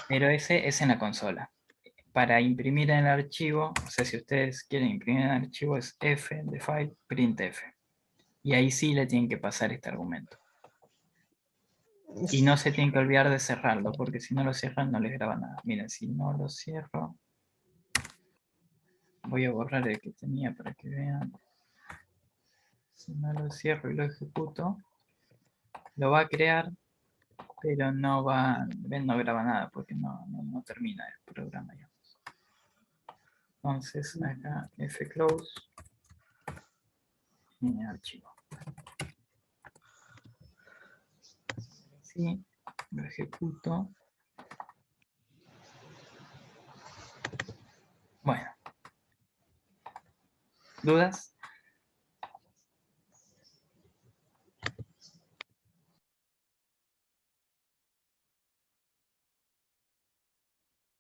Pero ese es en la consola. Para imprimir en el archivo, o sea, si ustedes quieren imprimir en el archivo, es F de file, printf. Y ahí sí le tienen que pasar este argumento. Y no se tienen que olvidar de cerrarlo, porque si no lo cierran no les graba nada. Miren, si no lo cierro, voy a borrar el que tenía para que vean. Si no lo cierro y lo ejecuto, lo va a crear, pero no graba nada porque no termina el programa. Digamos. Entonces acá fclose y archivo. Sí, lo ejecuto. Bueno, ¿Dudas?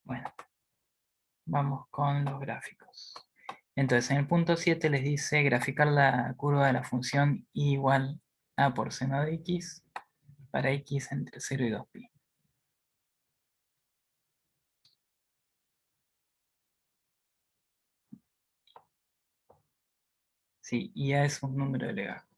Bueno, vamos con los gráficos. Entonces, en el punto 7 les dice graficar la curva de la función y igual a por seno de x para x entre 0 y 2pi. Sí, y a es un número de legajo.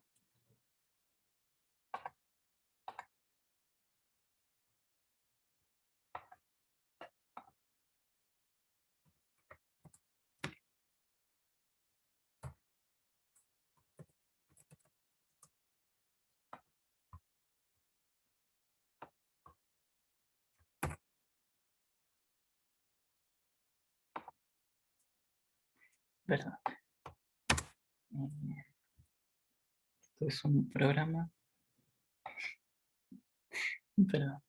Perdón. Esto es un programa. Perdón.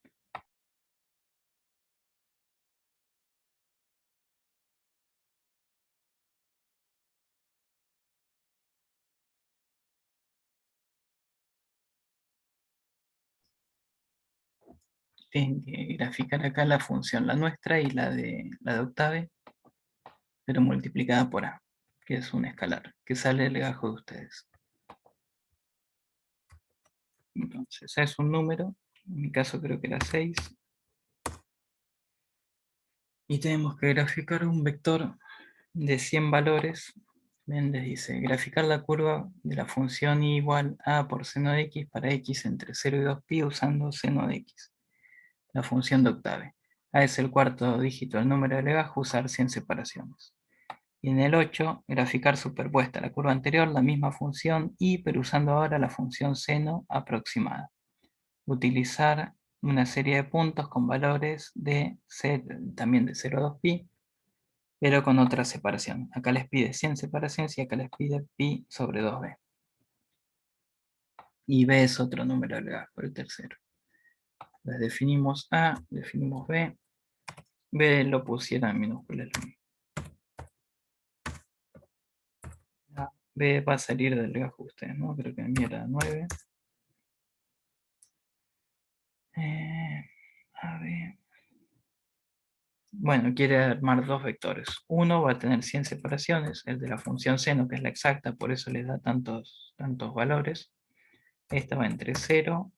Tienen que graficar acá la función, la nuestra y la de Octave, pero multiplicada por a, que es un escalar, que sale del legajo de ustedes. Entonces, a es un número, en mi caso creo que era 6. Y tenemos que graficar un vector de 100 valores. Mendes dice, graficar la curva de la función y igual a por seno de x para x entre 0 y 2pi usando seno de x. La función de Octave. A es el cuarto dígito del número de legajo, usar 100 separaciones. Y en el 8, graficar superpuesta a la curva anterior, la misma función y, pero usando ahora la función seno aproximada. Utilizar una serie de puntos con valores de también de 0 a 2pi, pero con otra separación. Acá les pide 100 separaciones y acá les pide pi sobre 2b. Y b es otro número de legajo, el tercero. Les definimos a, definimos b. B lo pusiera en minúsculas. B va a salir del legajo de ustedes, ¿no? Creo que el mío era 9. A ver. Bueno, quiere armar dos vectores. Uno va a tener 100 separaciones, el de la función seno, que es la exacta, por eso les da tantos valores. Esta va entre 0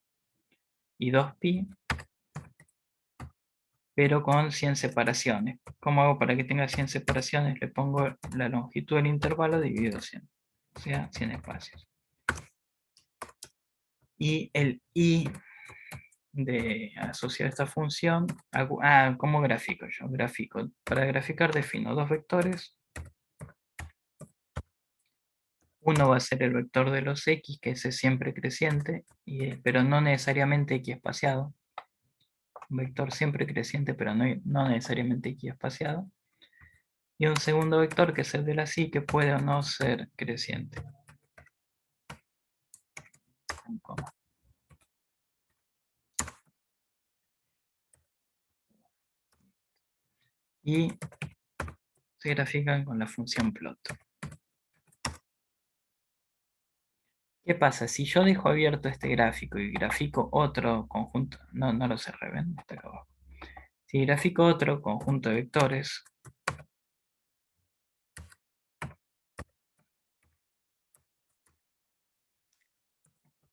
y 2pi, pero con 100 separaciones. ¿Cómo hago para que tenga 100 separaciones? Le pongo la longitud del intervalo dividido 100, o sea, 100 espacios. Y el i de asociar esta función, ¿cómo grafico yo? Para graficar defino dos vectores. Uno va a ser el vector de los x, que ese es siempre creciente, pero no necesariamente x espaciado. Un vector siempre creciente, pero no necesariamente x espaciado. Y un segundo vector, que es el de la y, que puede o no ser creciente. Y se grafican con la función plot. ¿Qué pasa? Si yo dejo abierto este gráfico y grafico otro conjunto, no lo cerré, ¿ven? Está acá abajo. Si grafico otro conjunto de vectores,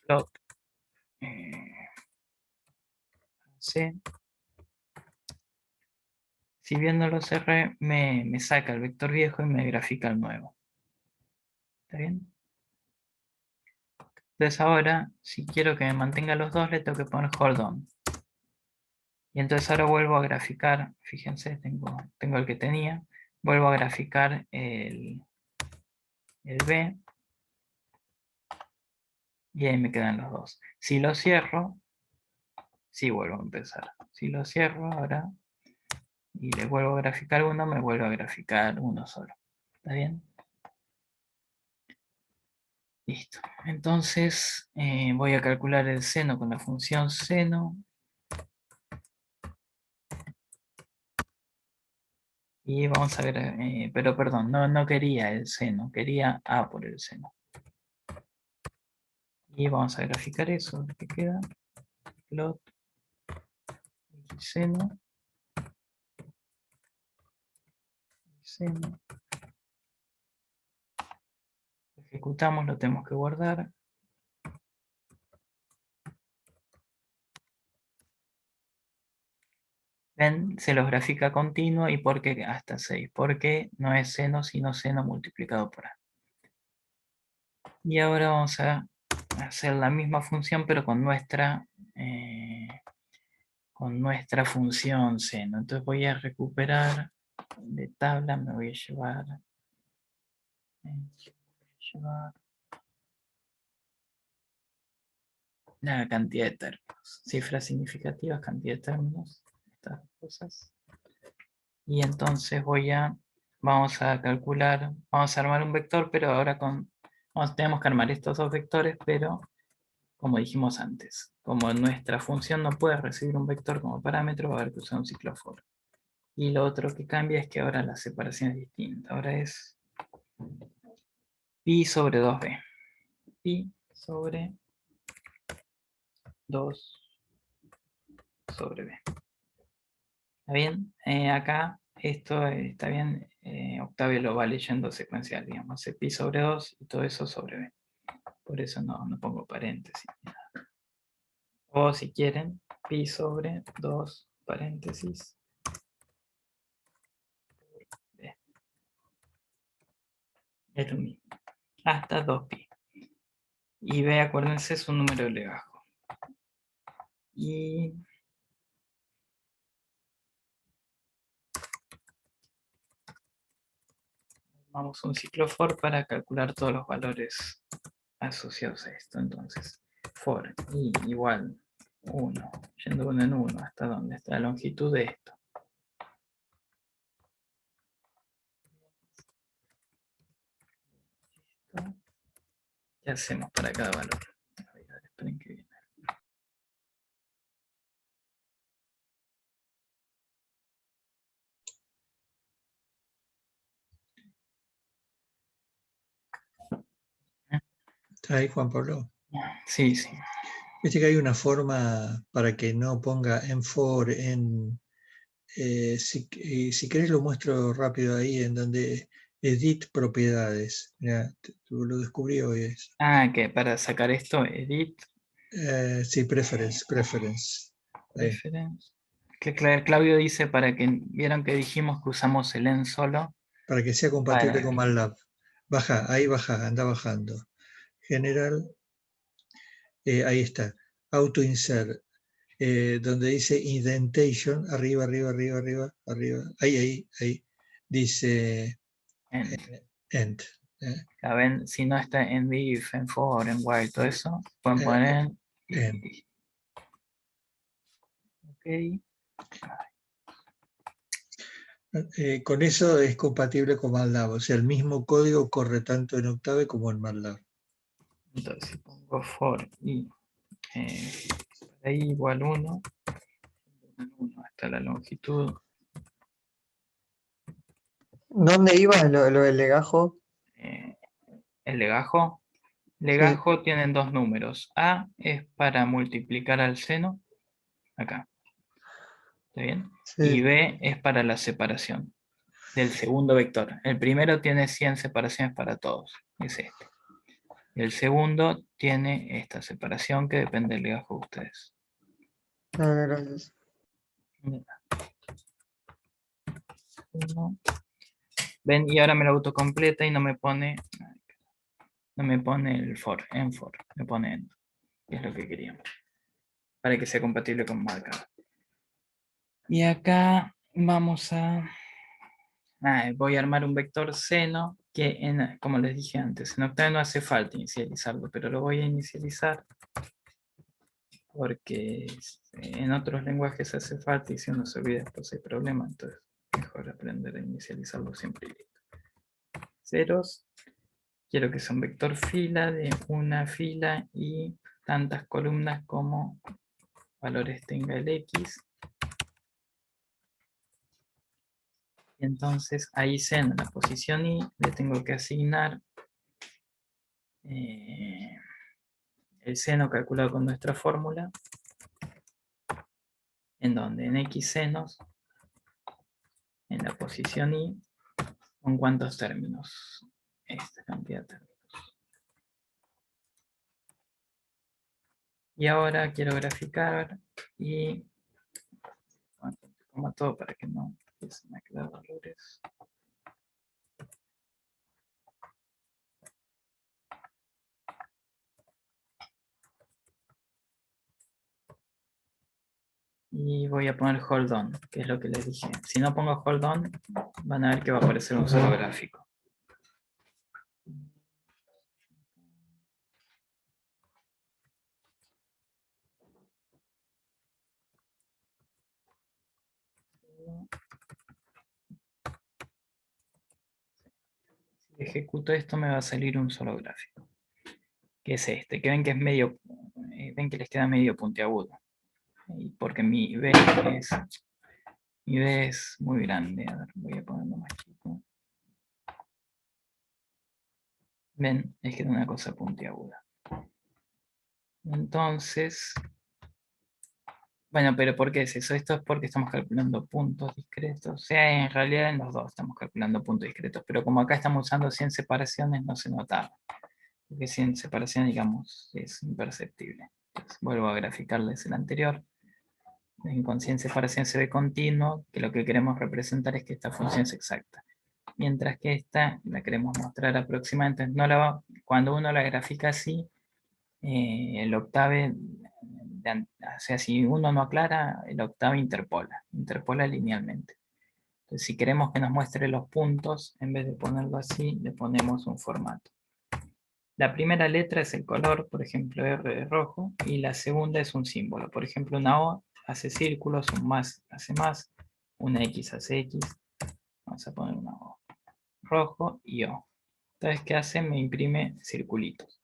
plot C, si bien no lo cerré, me saca el vector viejo y me grafica el nuevo. ¿Está bien? Entonces ahora, si quiero que me mantenga los dos, le tengo que poner hold on. Y entonces ahora vuelvo a graficar, fíjense, tengo el que tenía, vuelvo a graficar el B, y ahí me quedan los dos. Si lo cierro, sí vuelvo a empezar. Si lo cierro ahora, y le vuelvo a graficar uno, me vuelvo a graficar uno solo. ¿Está bien? Listo. Entonces voy a calcular el seno con la función seno. Y vamos a ver, pero perdón, no quería el seno, quería A por el seno. Y vamos a graficar eso, que queda. Plot, seno, seno. Ejecutamos, lo tenemos que guardar. Ven, se los grafica continuo y por qué hasta 6, porque no es seno sino seno multiplicado por A. Y ahora vamos a hacer la misma función pero con nuestra función seno. Entonces voy a recuperar de tabla, me voy a llevar la cantidad de términos, cifras significativas, cantidad de términos, estas cosas. Y entonces vamos a calcular, vamos a armar un vector, pero ahora tenemos que armar estos dos vectores, pero como dijimos antes, como nuestra función no puede recibir un vector como parámetro, va a haber que usar un ciclo for. Y lo otro que cambia es que ahora la separación es distinta. Ahora es pi sobre 2b. Pi sobre 2 sobre b. ¿Está bien? Acá esto está bien. Octavio lo va leyendo secuencial, digamos. Pi sobre 2 y todo eso sobre b. Por eso no pongo paréntesis. O si quieren, pi sobre 2 paréntesis. B. Es lo mismo. Hasta 2pi. Y b, acuérdense, es un número de legajo. Y vamos a un ciclo for para calcular todos los valores asociados a esto. Entonces, for i igual 1, yendo 1 en 1, ¿hasta dónde? Hasta la longitud de esto. ¿Qué hacemos para cada valor? Esperen que viene. ¿Está ahí, Juan Pablo? Sí, sí. Viste que hay una forma para que no ponga en for, si querés lo muestro rápido ahí en donde edit propiedades. Mirá, tú lo descubrí hoy. Que para sacar esto, edit, Sí, preference. Ahí. reference. Que Claudio dice para que vieron que dijimos que usamos el en solo. Para que sea compatible con MATLAB. Baja, ahí baja, anda bajando. General, ahí está. Auto insert. Donde dice indentation, arriba. Ahí. Dice end. Ven, si no está en if, en for, en while, todo eso, pueden poner end. ok. Con eso es compatible con MATLAB, o sea, el mismo código corre tanto en Octave como en MATLAB. Entonces pongo for i para i igual 1 hasta la longitud. ¿Dónde iba lo del legajo? El legajo. Legajo tienen dos números. A es para multiplicar al seno. Acá. ¿Está bien? Sí. Y B es para la separación del segundo vector. El primero tiene 100 separaciones para todos. Es este. El segundo tiene esta separación que depende del legajo de ustedes. Gracias. Ven, y ahora me lo autocompleta y no me pone el for, en for, me pone en, que es lo que queríamos, para que sea compatible con marca. Y acá vamos voy a armar un vector seno que, como les dije antes, en Octave no hace falta inicializarlo, pero lo voy a inicializar porque en otros lenguajes hace falta y si uno se olvida después hay problema, entonces mejor aprender a inicializarlo siempre y listo. Ceros, quiero que sea un vector fila de una fila y tantas columnas como valores tenga el X. Y entonces ahí seno, en la posición I, le tengo que asignar el seno calculado con nuestra fórmula, en donde en X senos, en la posición I, ¿con cuántos términos? Esta cantidad de términos. Y ahora quiero graficar y como todo para que no empiecen a quedar valores. Y voy a poner hold on, que es lo que les dije. Si no pongo hold on, van a ver que va a aparecer un solo gráfico. Si ejecuto esto me va a salir un solo gráfico, que es este, que ven que es medio, ven que les queda medio puntiagudo. Y porque mi B es muy grande. A ver, voy a ponerlo más chico. Ven, es que es una cosa puntiaguda. Entonces, bueno, pero ¿por qué es eso? Esto es porque estamos calculando puntos discretos. O sea, en realidad en los dos estamos calculando puntos discretos, pero como acá estamos usando 100 separaciones, no se notaba. Porque 100 separaciones, digamos, es imperceptible. Entonces, vuelvo a graficarles el anterior. Con 100 separaciones se ve continuo, que lo que queremos representar es que esta función es exacta. Mientras que esta la queremos mostrar aproximadamente. Cuando uno la grafica así, el octave, o sea, si uno no aclara, el octave interpola linealmente. Entonces, si queremos que nos muestre los puntos, en vez de ponerlo así, le ponemos un formato. La primera letra es el color, por ejemplo, R es rojo, y la segunda es un símbolo. Por ejemplo, una O hace círculos, un más hace más, una X hace X. Vamos a poner una O. Rojo y O. Entonces, ¿qué hace? Me imprime circulitos.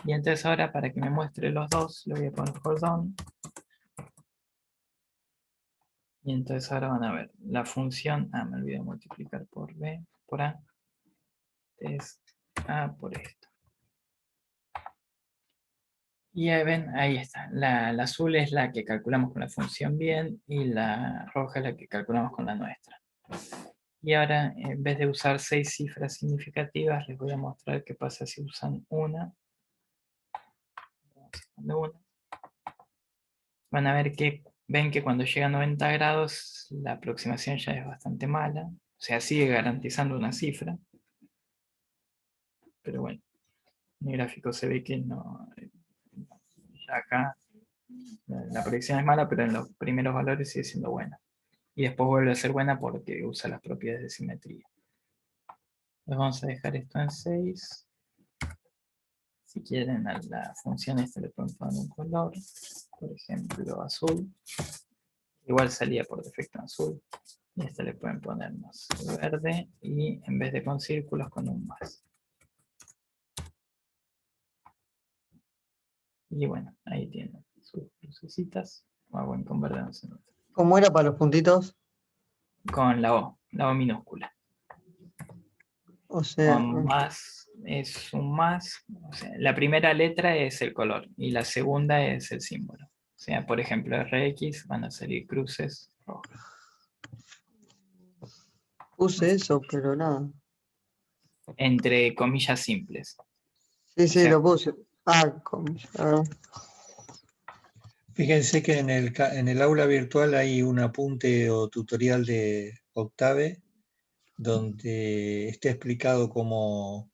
Y entonces ahora, para que me muestre los dos, le voy a poner hold on. Y entonces ahora van a ver la función, me olvidé multiplicar por B, por A, es A por esto. Y ahí ven, ahí está. La azul es la que calculamos con la función bien y la roja es la que calculamos con la nuestra. Y ahora, en vez de usar 6 cifras significativas, les voy a mostrar qué pasa si usan una. Van a ver que ven que cuando llega a 90 grados, la aproximación ya es bastante mala. O sea, sigue garantizando una cifra. Pero bueno, en el gráfico se ve que no. Ya acá la proyección es mala, pero en los primeros valores sigue siendo buena. Y después vuelve a ser buena porque usa las propiedades de simetría. Entonces vamos a dejar esto en 6. Si quieren a la función esta le pueden poner un color, por ejemplo azul. Igual salía por defecto en azul. Y esta le pueden poner más verde y en vez de con círculos con un más. Y bueno, ahí tienen sus lucecitas. Bueno, con verde no se nota. ¿Cómo era para los puntitos? Con la O minúscula. O sea, Con más es un más. O sea, la primera letra es el color y la segunda es el símbolo. O sea, por ejemplo, RX van a salir cruces rojas. puse eso, pero nada. Entre comillas simples. Sí, O sí, sea, lo puse. A ver. Fíjense que en el aula virtual hay un apunte o tutorial de Octave donde está explicado cómo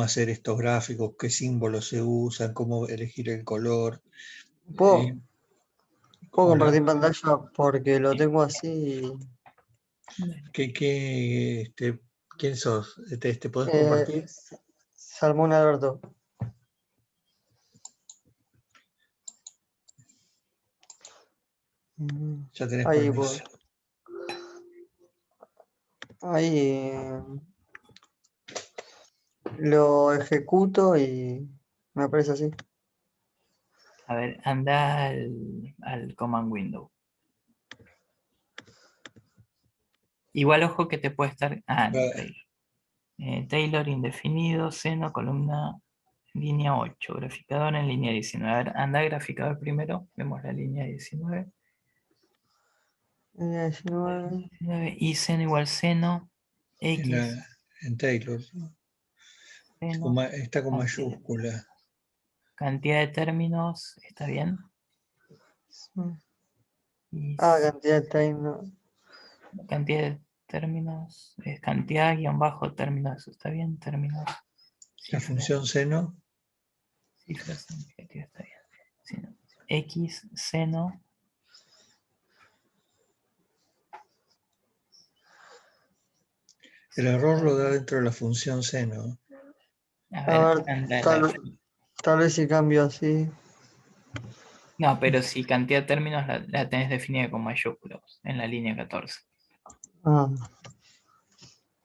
hacer estos gráficos, qué símbolos se usan, cómo elegir el color. ¿Puedo Hola. compartir pantalla porque lo tengo así? ¿Quién sos? ¿Te podés compartir? Salmón Alberto. Ya tenés Ahí, permiso. ahí lo ejecuto y me aparece así. a ver, anda al command window. Igual ojo que te puede estar... Ah, no, Ah, Taylor. Taylor indefinido, seno, columna, línea 8, graficador en línea 19. A ver, anda graficador primero, vemos la línea 19. Línea 19. 19 y seno igual seno, en, x, en Taylor, ¿no? seno, Está con cantidad, mayúscula. cantidad de términos, ¿está bien? Sí. Y Cantidad de términos. cantidad de términos, es cantidad guión bajo términos, ¿eso está bien? Términos, La cifras, función seno, cifras significativas, está bien. Seno, x, seno, el error lo da dentro de la función seno. a A ver, ver, anda tal vez si cambio así. no, pero si cantidad de términos la tenés definida con mayúsculas en la línea 14. Ah,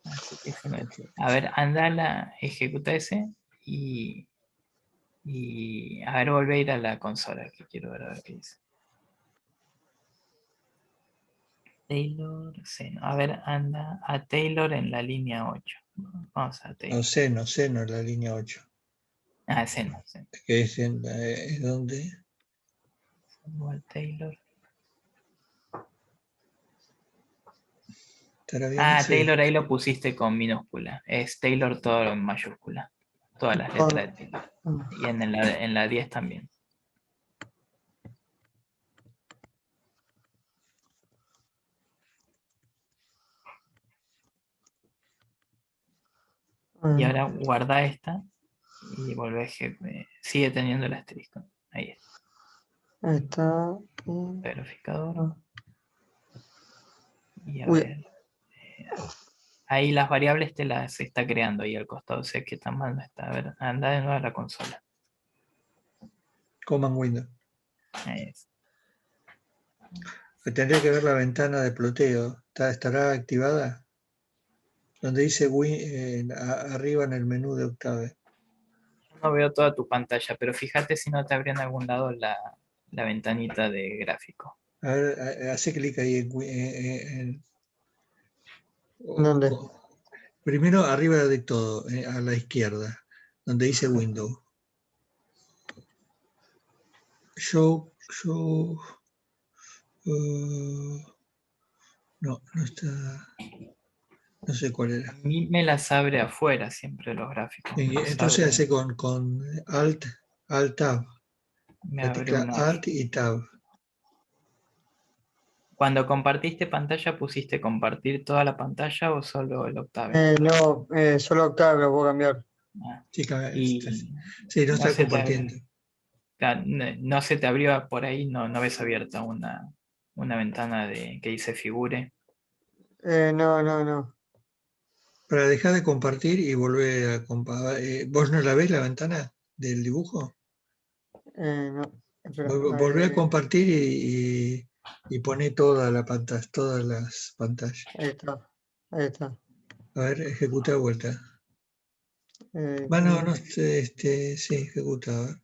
Así que eso no es. A ver, anda ejecuta ese y a ver, volvé a ir a la consola que quiero ver a ver qué dice. Taylor, seno. A ver, anda a Taylor en la línea 8. Vamos a No, Taylor. seno, la línea 8. Ah, seno. Que es donde. Igual Taylor. ¿Estará bien Ah, ese? Taylor ahí lo pusiste con minúscula. Es Taylor todo en mayúscula. Todas las letras de Taylor. Y en la 10 también. Y ahora guarda esta y volvé a sigue teniendo el asterisco. Ahí está. ahí está. Verificador. Y a Uy. ver. Ahí las variables te las está creando ahí al costado. O sea que tan mal no está. A ver, anda de nuevo a la consola. Command Windows. Ahí es. Tendría que ver la ventana de ploteo. ¿Estará activada? Donde dice arriba en el menú de Octave. No veo toda tu pantalla, pero fíjate si no te abrió en algún lado la ventanita de gráfico. A ver, hace clic ahí ¿Dónde? primero arriba de todo, a la izquierda, donde dice Windows. Show, no está, no sé cuál A era. mí me las abre afuera siempre los gráficos. Entonces hace con Alt Tab, Me la abre tecla una. Alt y Tab. Cuando compartiste pantalla, ¿pusiste compartir toda la pantalla o solo el Octave? No, solo Octave lo puedo cambiar. Ah, Sí, y sí, no no está se te compartiendo. no se te abrió por ahí, no ves abierta una ventana que dice figure. No. Para dejar de compartir y volver a compartir. ¿Vos no la ves la ventana del dibujo? No. Espera, Volvé a compartir y poné toda la pantalla, todas las pantallas. ahí está. Ahí está. A ver, ejecuta de vuelta. No, sí, ejecuta. A ver.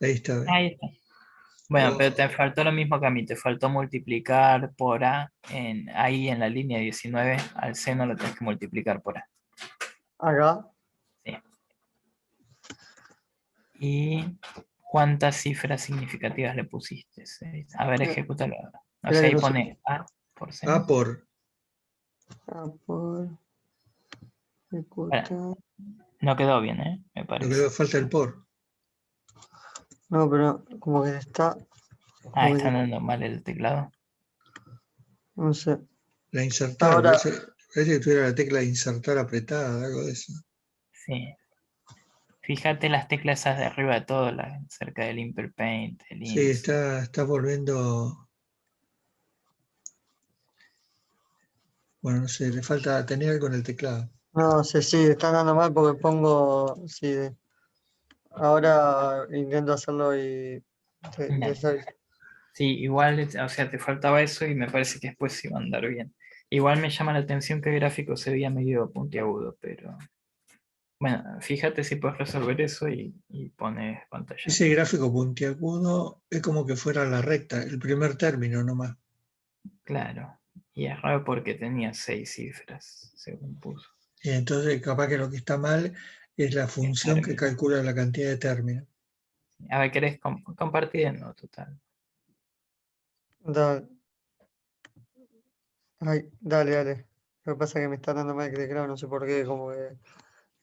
Ahí está. Ahí está. Bueno, pero te faltó lo mismo que a mí, te faltó multiplicar por A, ahí en la línea 19, al seno lo tenés que multiplicar por A. Acá. Sí. ¿Y cuántas cifras significativas le pusiste? 6. A ver, ejecútalo. O sea, ahí pone A por seno. A por. Ejecutar. No quedó bien, me Lo parece. que le falta el por. No, pero como que está. Está andando mal el teclado. No sé. La insertar. Ahora. Parece que tuviera la tecla de insertar apretada, algo de eso. Sí. Fíjate las teclas esas de arriba de todo, cerca del Imper Paint, el Sí, INS. está volviendo. Bueno, no sé, le falta tener algo en el teclado. No sé, sí, está andando mal porque pongo. Sí, ahora intento hacerlo y. Sí, igual, o sea, te faltaba eso y me parece que después iba a andar bien. Igual me llama la atención que el gráfico se veía medio puntiagudo, pero bueno, fíjate si puedes resolver eso y pones pantalla. Ese gráfico puntiagudo es como que fuera la recta, el primer término nomás. Claro. Y es raro porque tenía 6 cifras, según puso. Y entonces capaz que lo que está mal es la función que término. calcula la cantidad de términos. A ver, ¿querés compartir? No, total. Dale. Ay, dale, dale. Lo que pasa es que me está dando mal el teclado, no sé por qué, como que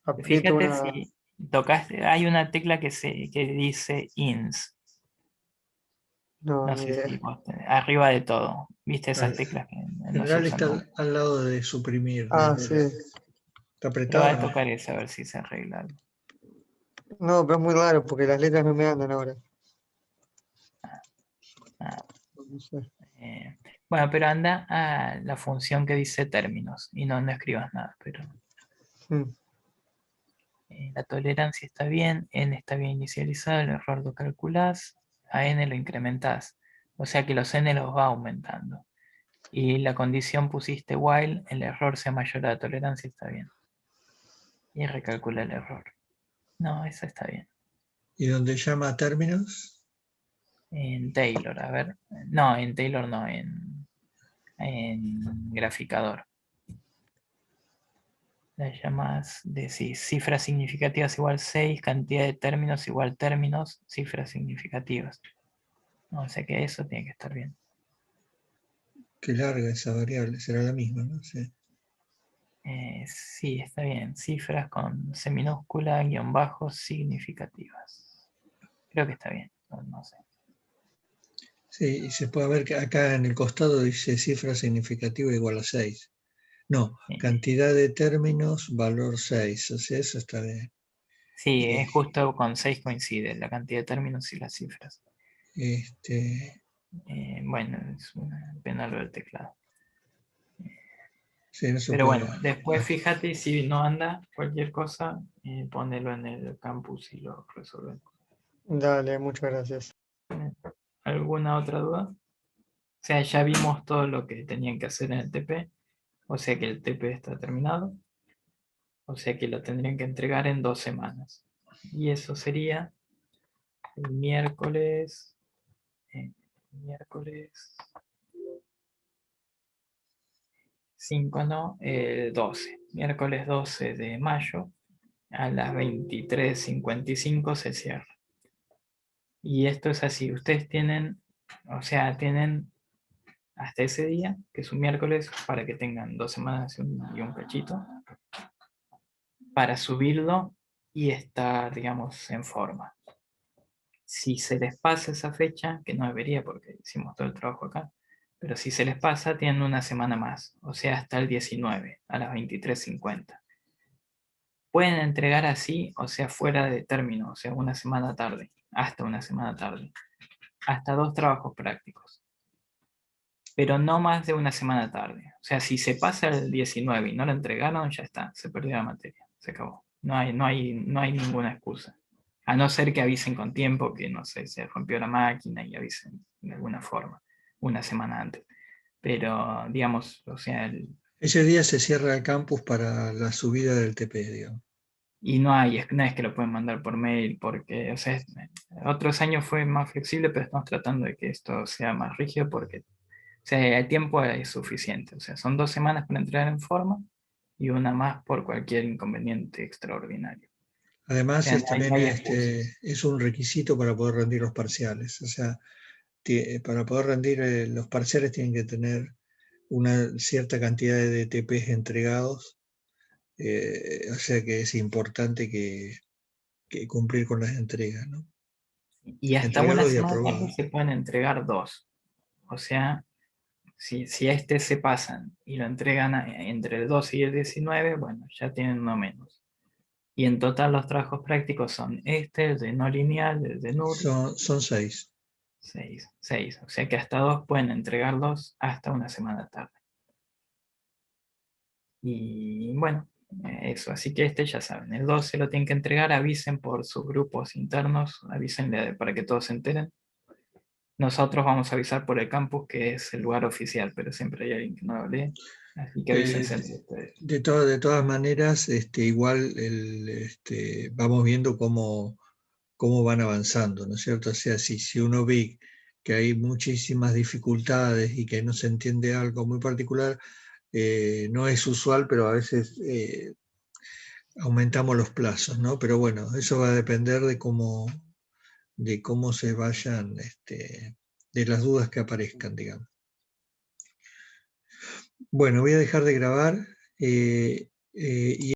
aprieto Fíjate una. si tocaste, hay una tecla que dice ins. No, No ni sé idea. si arriba de todo. ¿Viste esas Vale. teclas que En no se general usan está nunca? al lado de suprimir. Ah, ¿no? sí. Está Probá de apretado. tocar eso, a ver si se arregla algo. No, pero es muy raro porque las letras no me andan ahora. Ah, No sé. bueno, pero anda a la función que dice términos y no escribas nada, pero Mm. la tolerancia está bien, n está bien inicializado, el error lo calculás, a n lo incrementás, o sea que los n los va aumentando. Y la condición pusiste while, el error sea mayor a la tolerancia, está bien. Y recalcula el error. No, esa está bien. ¿Y donde llama a términos? En Taylor, a ver. No, en Taylor no, en graficador. Las llamas de sí, cifras significativas igual 6, cantidad de términos igual términos, cifras significativas. No, o sea que eso tiene que estar bien. Qué larga esa variable, será la misma, ¿no? Sí. Sí, está bien. Cifras con C minúscula, guión bajo, significativas. Creo que está bien, no sé. Sí, y se puede ver que acá en el costado dice cifra significativa igual a 6. No, cantidad de términos, valor 6. O sea, eso está bien. Sí, es justo con 6 coincide la cantidad de términos y las cifras. Bueno, es una pena lo del teclado. Sí, no se Pero puede. bueno, después fíjate si no anda cualquier cosa, ponelo en el campus y lo resolvemos. Dale, muchas gracias. ¿Alguna otra duda? O sea, ya vimos todo lo que tenían que hacer en el TP, o sea que el TP está terminado, o sea que lo tendrían que entregar en 2 semanas. Y eso sería el miércoles 5, no, 12. Miércoles 12 de mayo a las 23:55 se cierra. Y esto es así, ustedes tienen, o sea, tienen hasta ese día, que es un miércoles, para que tengan 2 semanas y un cachito, para subirlo y estar, digamos, en forma. Si se les pasa esa fecha, que no debería porque hicimos todo el trabajo acá, pero si se les pasa, tienen una semana más, o sea, hasta el 19, a las 23:50. Pueden entregar así, o sea, fuera de término, o sea, una semana tarde, hasta una semana tarde, hasta 2 trabajos prácticos, pero no más de una semana tarde. O sea, si se pasa el 19 y no lo entregaron, ya está, se perdió la materia, se acabó. No hay ninguna excusa. A no ser que avisen con tiempo, que no sé, se rompió la máquina y avisen de alguna forma, una semana antes. Pero, digamos, o sea, Ese día se cierra el campus para la subida del TP, digamos. y no es que lo pueden mandar por mail, porque, o sea, otros años fue más flexible, pero estamos tratando de que esto sea más rígido porque, o sea, el tiempo es suficiente. O sea, son 2 semanas para entrar en forma y una más por cualquier inconveniente extraordinario. O Además, sea, también no hay excusas. es un requisito para poder rendir los parciales. O sea, para poder rendir los parciales tienen que tener una cierta cantidad de TPs entregados. O sea que es importante que cumplir con las entregas, ¿no? Y hasta una Entregados y semana tarde aprobados. se pueden entregar 2. O sea, si a este se pasan y lo entregan entre el 12 y el 19, bueno, ya tienen uno menos. Y en total los trabajos prácticos son el de no lineal, el de NUR. Son 6. 6. O sea que hasta 2 pueden entregarlos hasta una semana tarde. Y bueno, eso. Así que ya saben, el 12 lo tienen que entregar, avisen por sus grupos internos, avísenle para que todos se enteren. Nosotros vamos a avisar por el campus, que es el lugar oficial, pero siempre hay alguien que no lo lee. Así que avísense entre ustedes. De todas maneras, igual vamos viendo cómo van avanzando, ¿no es cierto? O sea, si uno ve que hay muchísimas dificultades y que no se entiende algo muy particular, no es usual, pero a veces aumentamos los plazos, ¿no? Pero bueno, eso va a depender de cómo se vayan, de las dudas que aparezcan, digamos. Bueno, voy a dejar de grabar y